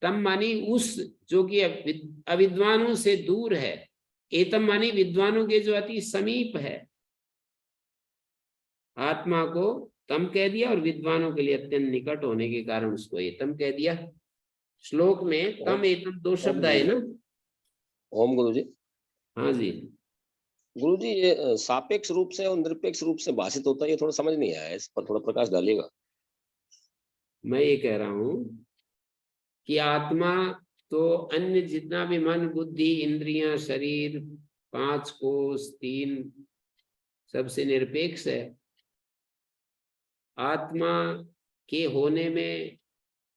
तम मानी उस जो कि अविद्वानों से दूर है, एतम मानी विद्वानों के जो अति समीप है। आत्मा को तम कह दिया और विद्वानों के लिए अत्यंत निकट होने के कारण उसको एतम कह दिया। श्लोक में तम एतम दो शब्द आए ना। ओम गुरु जी। हाँ जी गुरु जी, ये सापेक्ष रूप से और निरपेक्ष रूप से भाषित होता है, ये थोड़ा समझ नहीं आया, इस पर थोड़ा प्रकाश डालिएगा। मैं ये कह रहा हूं कि आत्मा तो अन्य जितना भी मन बुद्धि इंद्रियां शरीर 5 कोष 3 सबसे निरपेक्ष है। आत्मा के होने में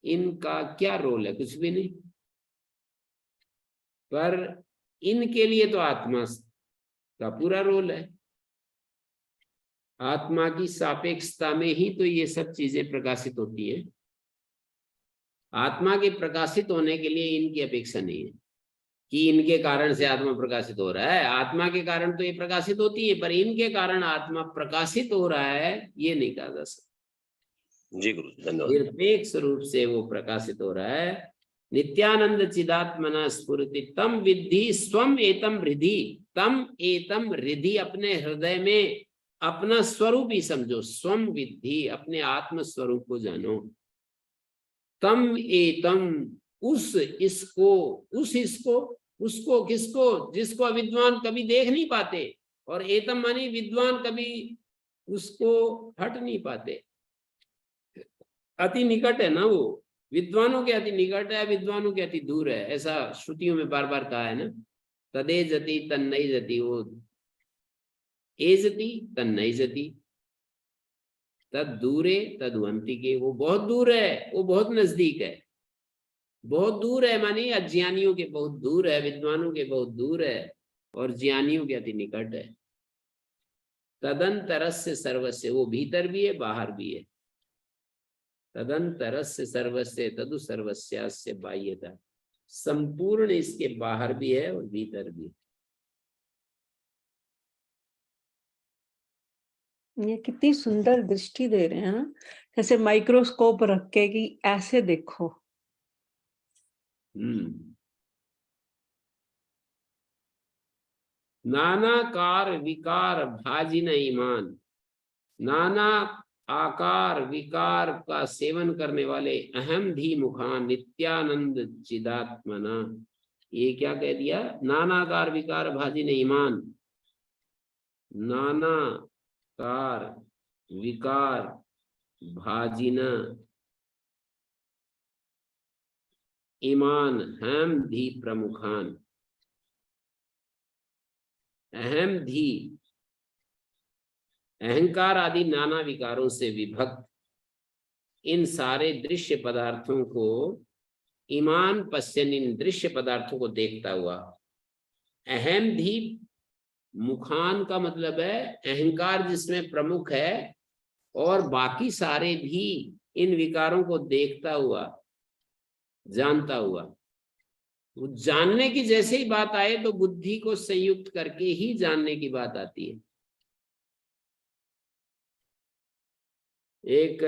इनका क्या रोल है? कुछ भी नहीं। पर इनके लिए तो आत्मा का पूरा रोल है। आत्मा की सापेक्षता में ही तो ये सब चीजें प्रकाशित होती हैं। आत्मा के प्रकाशित होने के लिए इनकी अपेक्षा नहीं है कि इनके कारण से आत्मा प्रकाशित हो रहा है। आत्मा के कारण तो ये प्रकाशित होती है, पर इनके कारण आत्मा प्रकाशित हो रहा है, ये नहीं कहा जा सकता। जी गुरु, धन्यवाद। निरपेक्ष रूप से वो प्रकाशित हो रहा है। नित्यानंद चिदात्मना स्फुरति तम विद्धि स्वम एतम हृदि। तम एतम हृदि, अपने हृदय में अपना स्वरूप ही समझो। स्वम विद्धि, अपने आत्म स्वरूप को जानो। तम एतम, उस इसको, उस इसको, उसको, किसको? जिसको अविद्वान कभी देख नहीं पाते। और एतम मानी विद्वान कभी उसको हट नहीं पाते। अति निकट है ना वो, विद्वानों के अति निकट है, विद्वानों के अति दूर है, ऐसा श्रुतियों में बार बार कहा है ना। तदेजति तन्नई जति, वो एजति तन्नई जति, तद दूरे तद्वंति के, वो बहुत दूर है, वो बहुत नजदीक है। बहुत दूर है मानी अज्ञानियों के बहुत दूर है, विद्वानों के बहुत दूर है, और ज्ञानियों के अति निकट है। तदंतरस्य सर्वस्य, वो भीतर भी है बाहर भी है। तदंतरस्य सर्वस्य तदु सर्वस्यास्य बाह्यता, संपूर्ण इसके बाहर भी है और भीतर भी। ये कितनी सुंदर दृष्टि दे रहे हैं ना, जैसे माइक्रोस्कोप रख के कि ऐसे देखो। नानाकार विकार भाजिन ईमान। नाना आकार विकार का सेवन करने वाले अहम धी मुखान नित्यानंद चिदात्मना। ये क्या कह दिया? नानाकार विकार भाजिन ईमान। नानाकार विकार भाजिन ईमान हम धी प्रमुखान। अहम धी, अहंकार आदि नाना विकारों से विभक्त इन सारे दृश्य पदार्थों को ईमान पश्यन, इन दृश्य पदार्थों को देखता हुआ। अहम धी मुखान का मतलब है अहंकार जिसमें प्रमुख है, और बाकी सारे भी इन विकारों को देखता हुआ, जानता हुआ। वो जानने की जैसे ही बात आए तो बुद्धि को संयुक्त करके ही जानने की बात आती है। एक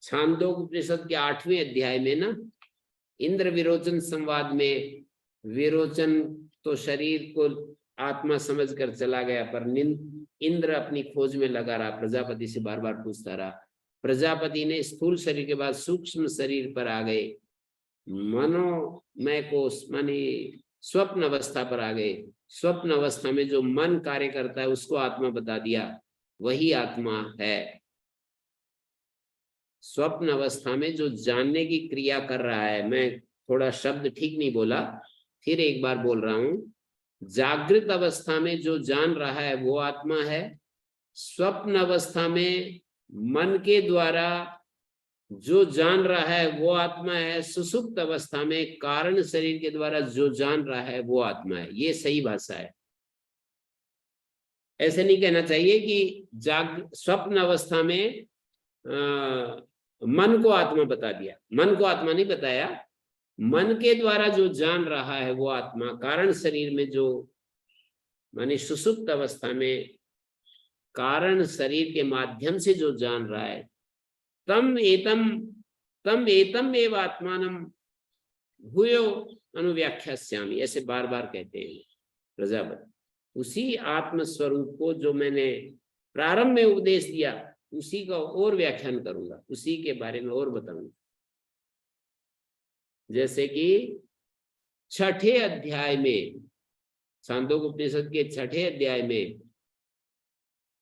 छांदोग्योपनिषद के 8वें अध्याय में ना, इंद्र विरोचन संवाद में, विरोचन तो शरीर को आत्मा समझकर चला गया, पर इंद्र अपनी खोज में लगा रहा, प्रजापति से बार बार पूछता रहा। प्रजापति ने स्थूल शरीर के बाद सूक्ष्म शरीर पर आ गए, मनोमय कोश माने स्वप्न अवस्था पर आ गए। स्वप्न अवस्था में जो मन कार्य करता है उसको आत्मा बता दिया, वही आत्मा है। स्वप्न अवस्था में जो जानने की क्रिया कर रहा है, मैं थोड़ा शब्द ठीक नहीं बोला, फिर एक बार बोल रहा हूं। जागृत अवस्था में जो जान रहा है वो आत्मा है। स्वप्न अवस्था में मन के द्वारा जो जान रहा है वो आत्मा है। सुसुप्त अवस्था में कारण शरीर के द्वारा जो जान रहा है वो आत्मा है। ये सही भाषा है। ऐसे नहीं कहना चाहिए कि स्वप्न अवस्था में मन को आत्मा बता दिया। मन को आत्मा नहीं बताया, मन के द्वारा जो जान रहा है वो आत्मा, कारण शरीर में जो माने सुसुप्त अवस्था में कारण शरीर के माध्यम से जो जान रहा है, तम एतम एव आत्मानम भूयो अनुव्याख्यास्यामि, ऐसे बार बार कहते हैं प्रजापति। उसी आत्म स्वरूप को जो मैंने प्रारंभ में उपदेश दिया उसी का और व्याख्यान करूंगा, उसी के बारे में और बताऊंगा। जैसे कि छठे अध्याय में, छांदोग्य उपनिषद के छठे अध्याय में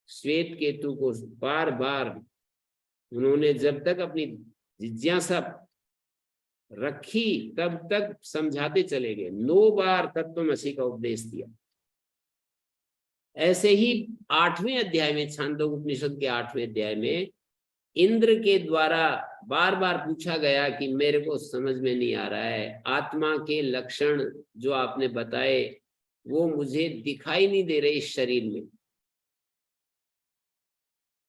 श्वेत केतु को बार बार उन्होंने जब तक अपनी जिज्ञासा रखी तब तक समझाते चले गए, 9 बार तत्वमसि का उपदेश दिया। ऐसे ही 8वें अध्याय में, छांदोग्य उपनिषद के 8वें अध्याय में इंद्र के द्वारा बार बार पूछा गया कि मेरे को समझ में नहीं आ रहा है, आत्मा के लक्षण जो आपने बताए वो मुझे दिखाई नहीं दे रहे इस शरीर में।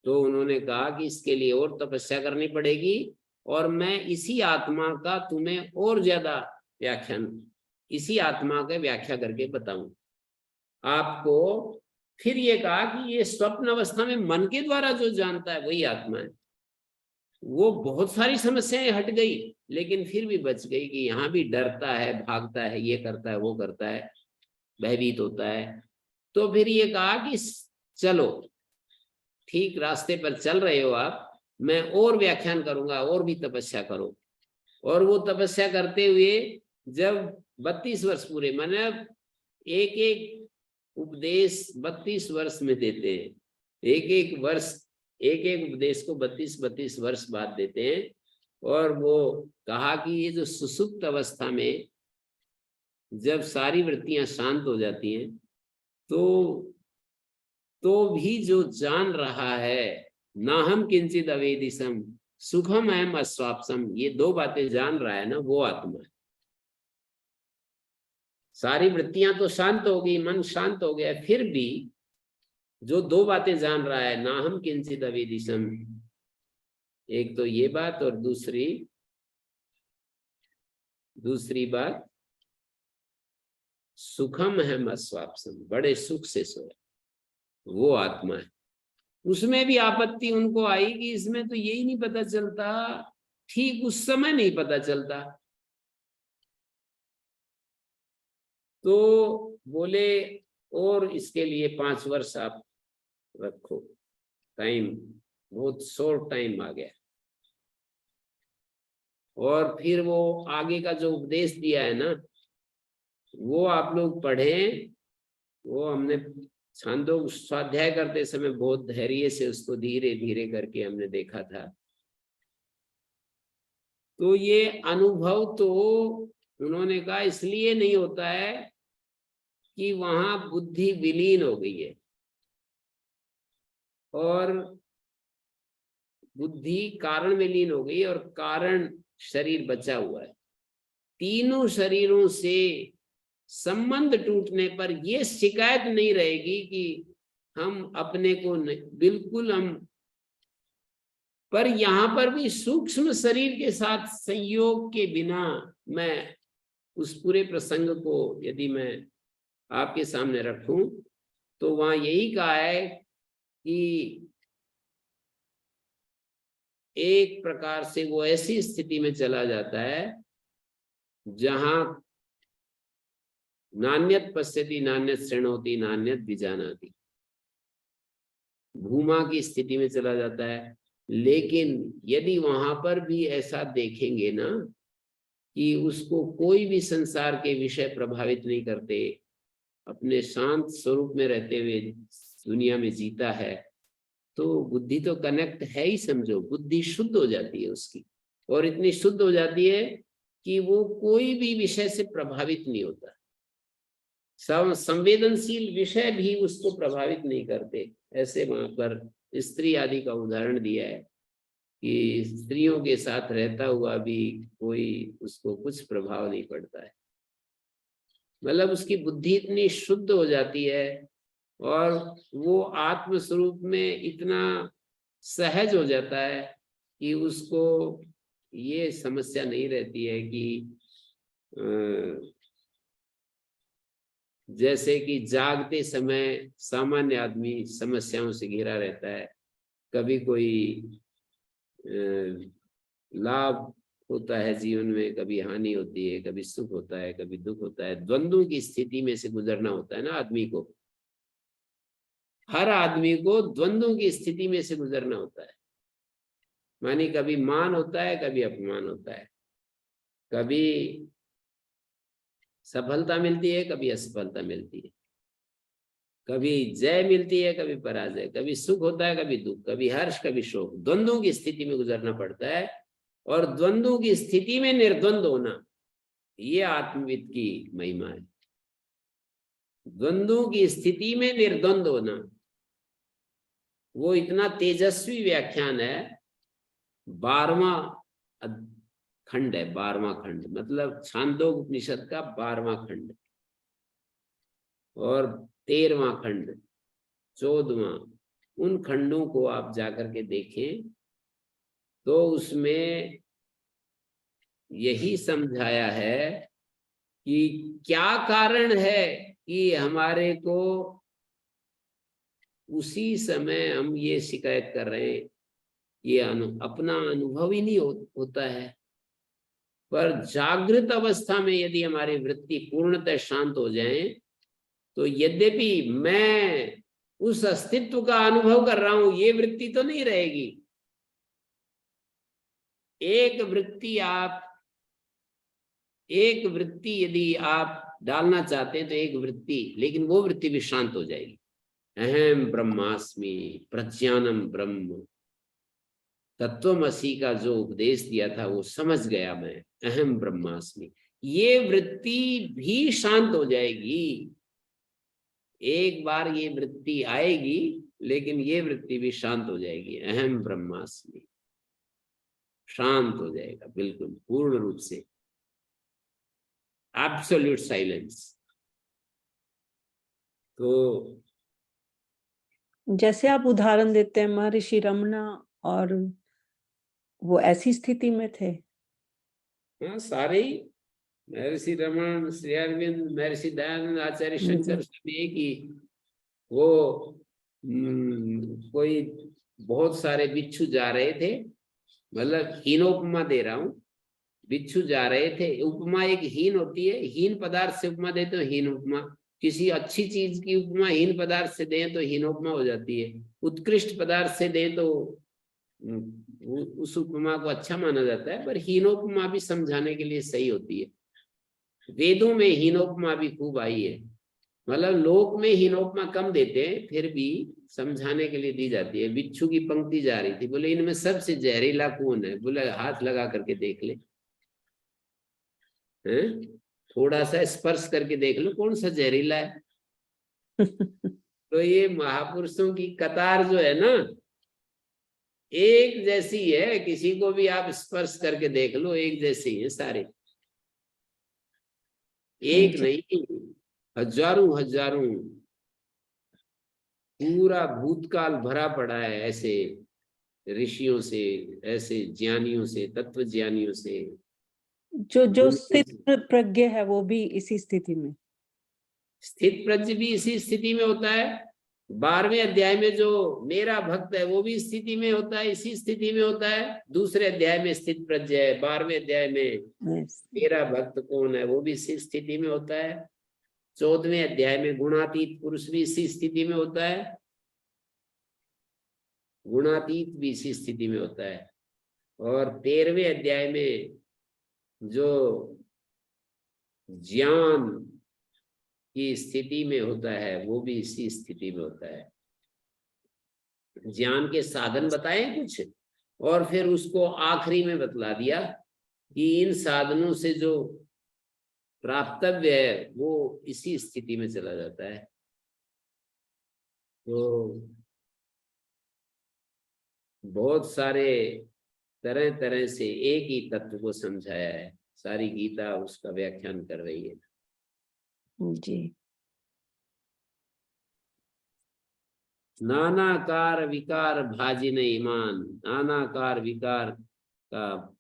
तो उन्होंने कहा कि इसके लिए और तपस्या करनी पड़ेगी और मैं इसी आत्मा का तुम्हें और ज्यादा व्याख्यान, इसी आत्मा का व्याख्या करके बताऊं आपको। फिर ये कहा कि ये स्वप्न अवस्था में मन के द्वारा जो जानता है वही आत्मा है। वो बहुत सारी समस्याएं हट गई, लेकिन फिर भी बच गई कि यहाँ भी डरता है, भागता है, ये करता है, वो करता है, भयभीत होता है। तो फिर ये कहा कि चलो ठीक रास्ते पर चल रहे हो आप, मैं और व्याख्यान करूंगा, और भी तपस्या करो। और वो तपस्या करते हुए जब 32 वर्ष पूरे, माने एक एक उपदेश 32 वर्ष में देते हैं, एक एक वर्ष, एक एक उपदेश को 32 वर्ष बाद देते हैं। और वो कहा कि ये जो सुसुप्त अवस्था में जब सारी वृत्तियां शांत हो जाती हैं तो भी जो जान रहा है, ना हम किंचित अवेदिसम सुखम अहम अस्वापसम, ये 2 बातें जान रहा है ना, वो आत्मा है। सारी वृत्तियां तो शांत हो गई, मन शांत हो गया, फिर भी जो 2 बातें जान रहा है, ना हम किंचित अवेदिसम, एक तो ये बात, और दूसरी बात सुखम है अस्वापसम, बड़े सुख से सोया, वो आत्मा है। उसमें भी आपत्ति उनको आई कि इसमें तो यही नहीं पता चलता, ठीक उस समय नहीं पता चलता। तो बोले और इसके लिए 5 वर्ष आप रखो, टाइम बहुत शॉर्ट टाइम आ गया। और फिर वो आगे का जो उपदेश दिया है ना, वो आप लोग पढ़ें। वो हमने छांदोग्य स्वाध्याय करते समय बहुत धैर्य से उसको धीरे धीरे करके हमने देखा था। तो ये अनुभव तो उन्होंने कहा इसलिए नहीं होता है कि वहां बुद्धि विलीन हो गई है और बुद्धि कारण में लीन हो गई और कारण शरीर बचा हुआ है। तीनों शरीरों से संबंध टूटने पर यह शिकायत नहीं रहेगी कि हम अपने को नहीं, बिल्कुल हम, पर यहां पर भी सूक्ष्म शरीर के साथ संयोग के बिना मैं उस पूरे प्रसंग को यदि मैं आपके सामने रखूं तो वहां यही कहा है कि एक प्रकार से वो ऐसी स्थिति में चला जाता है जहां नान्यत पश्यति नान्यत शृणोति नान्यत विजानाति, भूमा की स्थिति में चला जाता है। लेकिन यदि वहां पर भी ऐसा देखेंगे ना कि उसको कोई भी संसार के विषय प्रभावित नहीं करते, अपने शांत स्वरूप में रहते हुए दुनिया में जीता है, तो बुद्धि तो कनेक्ट है ही, समझो बुद्धि शुद्ध हो जाती है उसकी, और इतनी शुद्ध हो जाती है कि वो कोई भी विषय से प्रभावित नहीं होता। संवेदनशील विषय भी उसको प्रभावित नहीं करते। ऐसे वहां पर स्त्री आदि का उदाहरण दिया है कि स्त्रियों के साथ रहता हुआ भी कोई उसको कुछ प्रभाव नहीं पड़ता है। मतलब उसकी बुद्धि इतनी शुद्ध हो जाती है और वो आत्म स्वरूप में इतना सहज हो जाता है कि उसको ये समस्या नहीं रहती है कि जैसे कि जागते समय सामान्य आदमी समस्याओं से घिरा रहता है, कभी कोई लाभ होता है जीवन में, कभी हानि होती है, कभी सुख होता है, कभी दुख होता है, द्वंद्वों की स्थिति में से गुजरना होता है ना आदमी को। हर आदमी को द्वंद्वों की स्थिति में से गुजरना होता है। मानी कभी मान होता है, कभी अपमान होता है, कभी सफलता मिलती है, कभी असफलता मिलती है, कभी जय मिलती है, कभी पराजय, कभी सुख होता है, कभी दुख, कभी हर्ष, कभी शोक। द्वंद्वों की स्थिति में गुजरना पड़ता है, और द्वंद्वों की स्थिति में निर्द्वंद होना, ये आत्मविद की महिमा है। द्वंद्वों की स्थिति में निर्द्वंद होना, वो इतना तेजस्वी व्याख्यान है। 12वां खंड है, 12वां खंड मतलब छांदोग्य उपनिषद का 12वां खंड, और 13वां खंड, 14वां, उन खंडों को आप जाकर के देखें तो उसमें यही समझाया है कि क्या कारण है कि हमारे को उसी समय हम ये शिकायत कर रहे हैं, ये अपना अनुभव ही नहीं होता है। पर जागृत अवस्था में यदि हमारी वृत्ति पूर्णतः शांत हो जाए तो यद्यपि मैं उस अस्तित्व का अनुभव कर रहा हूं, ये वृत्ति तो नहीं रहेगी। एक वृत्ति यदि आप डालना चाहते हैं तो एक वृत्ति, लेकिन वो वृत्ति भी शांत हो जाएगी। अहम ब्रह्मास्मि प्रज्ञानम ब्रह्म, तत्वमसी का जो उपदेश दिया था वो समझ गया मैं, अहम ब्रह्मास्मि, ये वृत्ति भी शांत हो जाएगी। एक बार ये वृत्ति आएगी, लेकिन ये वृत्ति भी शांत हो जाएगी। अहम ब्रह्मास्मि शांत हो जाएगा बिल्कुल पूर्ण रूप से, एब्सोल्यूट साइलेंस। तो जैसे आप उदाहरण देते हैं महर्षि रमना, और वो ऐसी स्थिति में थे। हाँ, सारे ही, महर्षि रमन, श्री अरविंद, महर्षि दयानंद, आचार्य शंकर, सब एक ही। वो कोई बहुत सारे बिच्छू जा रहे थे, मतलब हीनोपमा दे रहा हूं, बिच्छू जा रहे थे। उपमा एक हीन होती है, हीन पदार्थ से उपमा देते हो हीन उपमा। किसी अच्छी चीज की उपमा हीन पदार्थ से दें तो हीनोपमा हो जाती है, उत्कृष्ट पदार्थ से दें तो उस उपमा को अच्छा माना जाता है। पर हीनोपमा भी समझाने के लिए सही होती है। वेदों में हीनोपमा भी खूब आई है, मतलब लोक में हीनोपमा कम देते हैं, फिर भी समझाने के लिए दी जाती है। बिच्छू की पंक्ति जा रही थी, बोले इनमें सबसे जहरीला कौन है? बोले हाथ लगा करके देख ले, हैं? थोड़ा सा स्पर्श करके देख लो कौन सा जहरीला है। तो ये महापुरुषों की कतार जो है ना, एक जैसी है। किसी को भी आप स्पर्श करके देख लो, एक जैसे ही है सारे, एक नहीं, हजारों हजारों, पूरा भूतकाल भरा पड़ा है ऐसे ऋषियों से, ऐसे ज्ञानियों से, तत्व ज्ञानियों से। जो स्थित प्रज्ञ है वो भी इसी स्थिति में, स्थित प्रज्ञ भी इसी स्थिति में होता है। 12वें अध्याय में जो मेरा भक्त है वो भी स्थिति में होता है, इसी स्थिति में होता है। दूसरे अध्याय में स्थित प्रज्ञ है, 12वें अध्याय में मेरा भक्त कौन है वो भी इसी स्थिति में होता है। 14वें अध्याय में गुणातीत पुरुष भी इसी स्थिति में होता है, गुणातीत भी इसी स्थिति में होता है। और 13वें अध्याय में जो ज्ञान की स्थिति में होता है वो भी इसी स्थिति में होता है। ज्ञान के साधन बताए कुछ, और फिर उसको आखिरी में बतला दिया कि इन साधनों से जो प्राप्तव्य है वो इसी स्थिति में चला जाता है। तो बहुत सारे तरह तरह से एक ही तत्व को समझाया है। सारी गीता उसका व्याख्यान कर रही है जी। नानाकार विकार भाजिन ईमान, नानाकार विकार का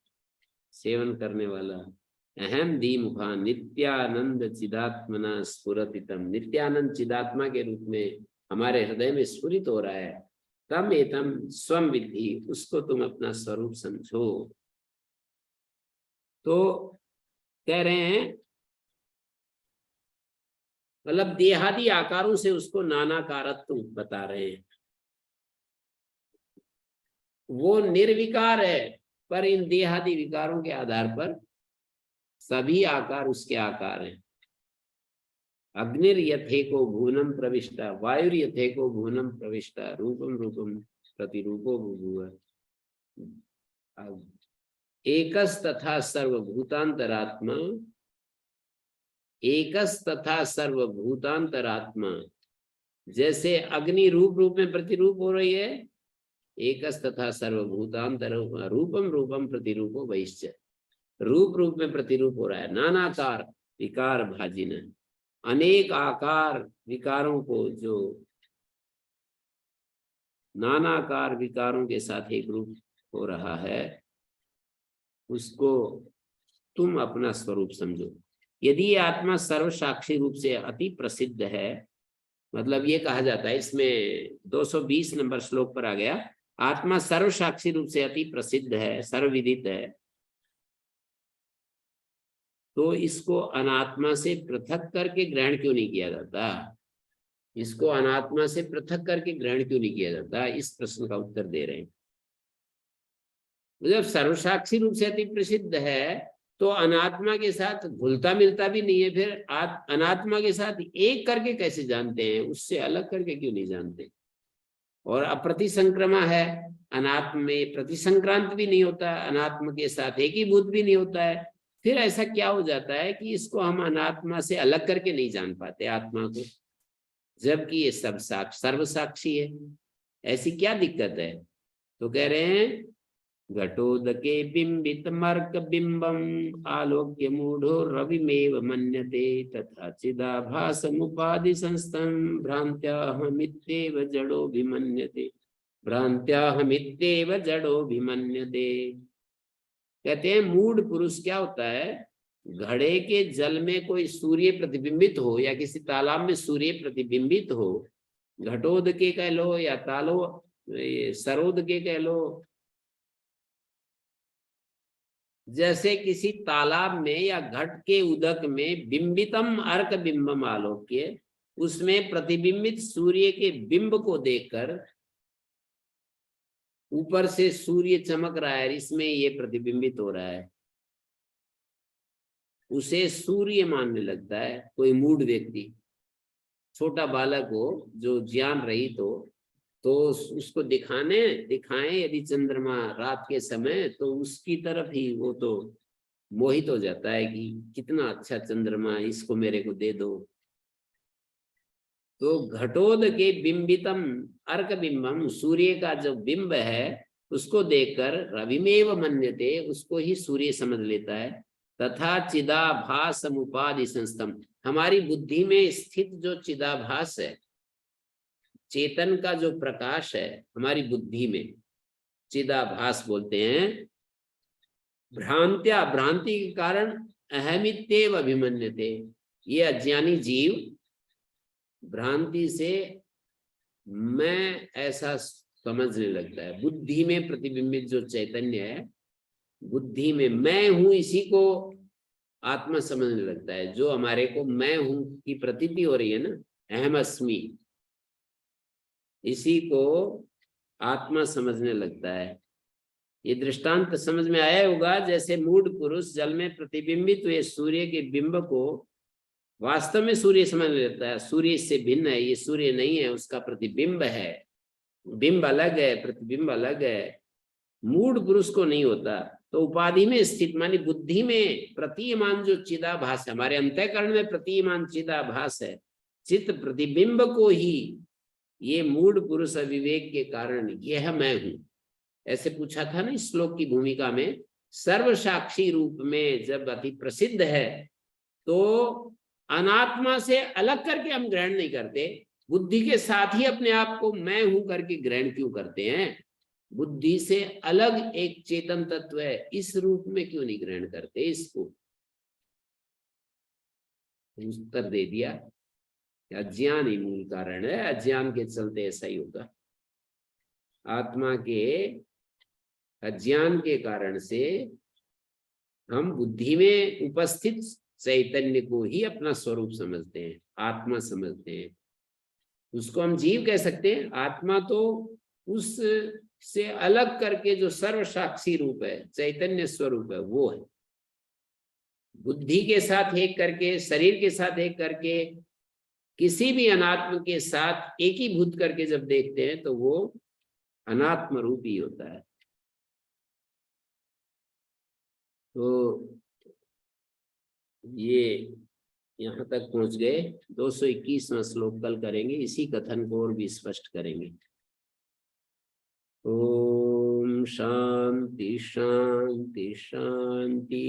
सेवन करने वाला अहम धीमुखा नित्यानंद चिदात्मना स्फुरतितम, नित्यानंद चिदात्मा के रूप में हमारे हृदय में स्फुरित हो रहा है। तम एतम स्वम विद्धि, उसको तुम अपना स्वरूप समझो। तो कह रहे हैं मतलब देहादि आकारों से उसको नानाकारत्व बता रहे हैं। वो निर्विकार है, पर इन देहादि विकारों के आधार पर सभी आकार उसके आकार हैं। अग्निर्यथेको भुवनम प्रविष्टा, वायुर्यथेको भुवनम प्रविष्टा, रूपम रूपम प्रतिरूपो बुभुव। एकस तथा सर्वभूतांतरात्मा, एकस तथा सर्वभूतांतरात्मा, जैसे अग्नि रूप रूप में प्रतिरूप हो रही है, एकस तथा सर्वभूतांतर रूपम रूपम प्रतिरूपो वैश्च, रूप रूप में प्रतिरूप हो रहा है। नानाकार विकार भाजिन, अनेक आकार विकारों को, जो नानाकार विकारों के साथ एक रूप हो रहा है, उसको तुम अपना स्वरूप समझो। यदि ये आत्मा सर्वसाक्षी रूप से अति प्रसिद्ध है, मतलब ये कहा जाता है इसमें 220 नंबर श्लोक पर आ गया, आत्मा सर्वसाक्षी रूप से अति प्रसिद्ध है, सर्वविदित है, तो इसको अनात्मा से पृथक करके ग्रहण क्यों नहीं किया जाता? इसको अनात्मा से पृथक करके ग्रहण क्यों नहीं किया जाता? इस प्रश्न का उत्तर दे रहे हैं। जब सर्वसाक्षी रूप से अति प्रसिद्ध है तो अनात्मा के साथ घुलता मिलता भी नहीं है, फिर अनात्मा के साथ एक करके कैसे जानते हैं? उससे अलग करके क्यों नहीं जानते? और अप्रतिसंक्रमा है, अनात्म में प्रतिसंक्रांत भी नहीं होता, अनात्म के साथ एकीभूत भी नहीं होता है, फिर ऐसा क्या हो जाता है कि इसको हम अनात्मा से अलग करके नहीं जान पाते आत्मा को, जबकि ये सब सर्वसाक्षी है? ऐसी क्या दिक्कत है? तो कह रहे हैं घटोदके बिंबित मर्क बिंबम आलोक्य मूढ़ो रविमेव मन्यते तथा चिदाभासमुपाधि संस्थं भ्रांत्याहमित्येव जडोऽभिमन्यते, भ्रांत्याहमित्येव जडोऽभिमन्यते। कहते हैं मूढ़ पुरुष क्या होता है, घड़े के जल में कोई सूर्य प्रतिबिंबित हो या किसी तालाब में सूर्य प्रतिबिंबित हो, घटोदके कह लो या सरोदके कह लो, जैसे किसी तालाब में या घट के उदक में बिंबितम अर्क बिंबम आलोक्य, उसमें प्रतिबिंबित सूर्य के बिंब को देखकर ऊपर से सूर्य चमक रहा है, इसमें ये प्रतिबिंबित हो रहा है, उसे सूर्य मानने लगता है कोई मूढ़ व्यक्ति। छोटा बालक हो जो ज्ञान रहित हो तो उसको दिखाएं यदि चंद्रमा रात के समय, तो उसकी तरफ ही वो तो मोहित हो जाता है कि कितना अच्छा चंद्रमा, इसको मेरे को दे दो। तो घटोद के बिंबितम अर्क बिंबम, सूर्य का जो बिंब है उसको देखकर रविमेव मन्यते, उसको ही सूर्य समझ लेता है। तथा चिदाभास समुपाधि संस्तम, हमारी बुद्धि में स्थित जो चिदाभास है, चेतन का जो प्रकाश है हमारी बुद्धि में, चिदाभास बोलते हैं। भ्रांत्या, भ्रांति के कारण अहमित्येव अभिमन्यते, ये अज्ञानी जीव भ्रांति से मैं ऐसा समझने लगता है। बुद्धि में प्रतिबिंबित जो चैतन्य है, बुद्धि में मैं हूं, इसी को आत्मा समझने लगता है। जो हमारे को मैं हूं की प्रतीति हो रही है ना, अहम अस्मि, इसी को आत्मा समझने लगता है। ये दृष्टांत समझ में आया होगा, जैसे मूढ़ पुरुष जल में प्रतिबिंबित हुए सूर्य के बिंब को वास्तव में सूर्य समझ लेता है, सूर्य इससे भिन्न है, ये सूर्य नहीं है, उसका प्रतिबिंब है। बिंब अलग है, प्रतिबिंब अलग है, मूढ़ पुरुष को नहीं होता। तो उपाधि में स्थित मानी बुद्धि में प्रतीयमान जो चिदाभास है, हमारे अंतःकरण में प्रतीयमान चिदाभास है, चित्त प्रतिबिंब को ही ये मूढ़ पुरुष अविवेक के कारण यह मैं हूं, ऐसे पूछा था ना इस श्लोक की भूमिका में। सर्वसाक्षी रूप में जब अति प्रसिद्ध है तो अनात्मा से अलग करके हम ग्रहण नहीं करते, बुद्धि के साथ ही अपने आप को मैं हूं करके ग्रहण क्यों करते हैं? बुद्धि से अलग एक चेतन तत्व है, इस रूप में क्यों नहीं ग्रहण करते इसको? उत्तर दे दिया कि अज्ञान ही मूल कारण है, अज्ञान के चलते ऐसा ही होगा। आत्मा के अज्ञान के कारण से हम बुद्धि में उपस्थित चैतन्य को ही अपना स्वरूप समझते हैं, आत्मा समझते हैं। उसको हम जीव कह सकते हैं। आत्मा तो उस से अलग करके जो सर्व साक्षी रूप है, चैतन्य स्वरूप है, वो है। बुद्धि के साथ एक करके, शरीर के साथ एक करके, किसी भी अनात्म के साथ एकीभूत करके जब देखते हैं तो वो अनात्म रूप ही होता है। तो ये यहाँ तक पहुंच गए। 221वां श्लोक कल करेंगे, इसी कथन को और भी स्पष्ट करेंगे। ओम शांति शांति शांति।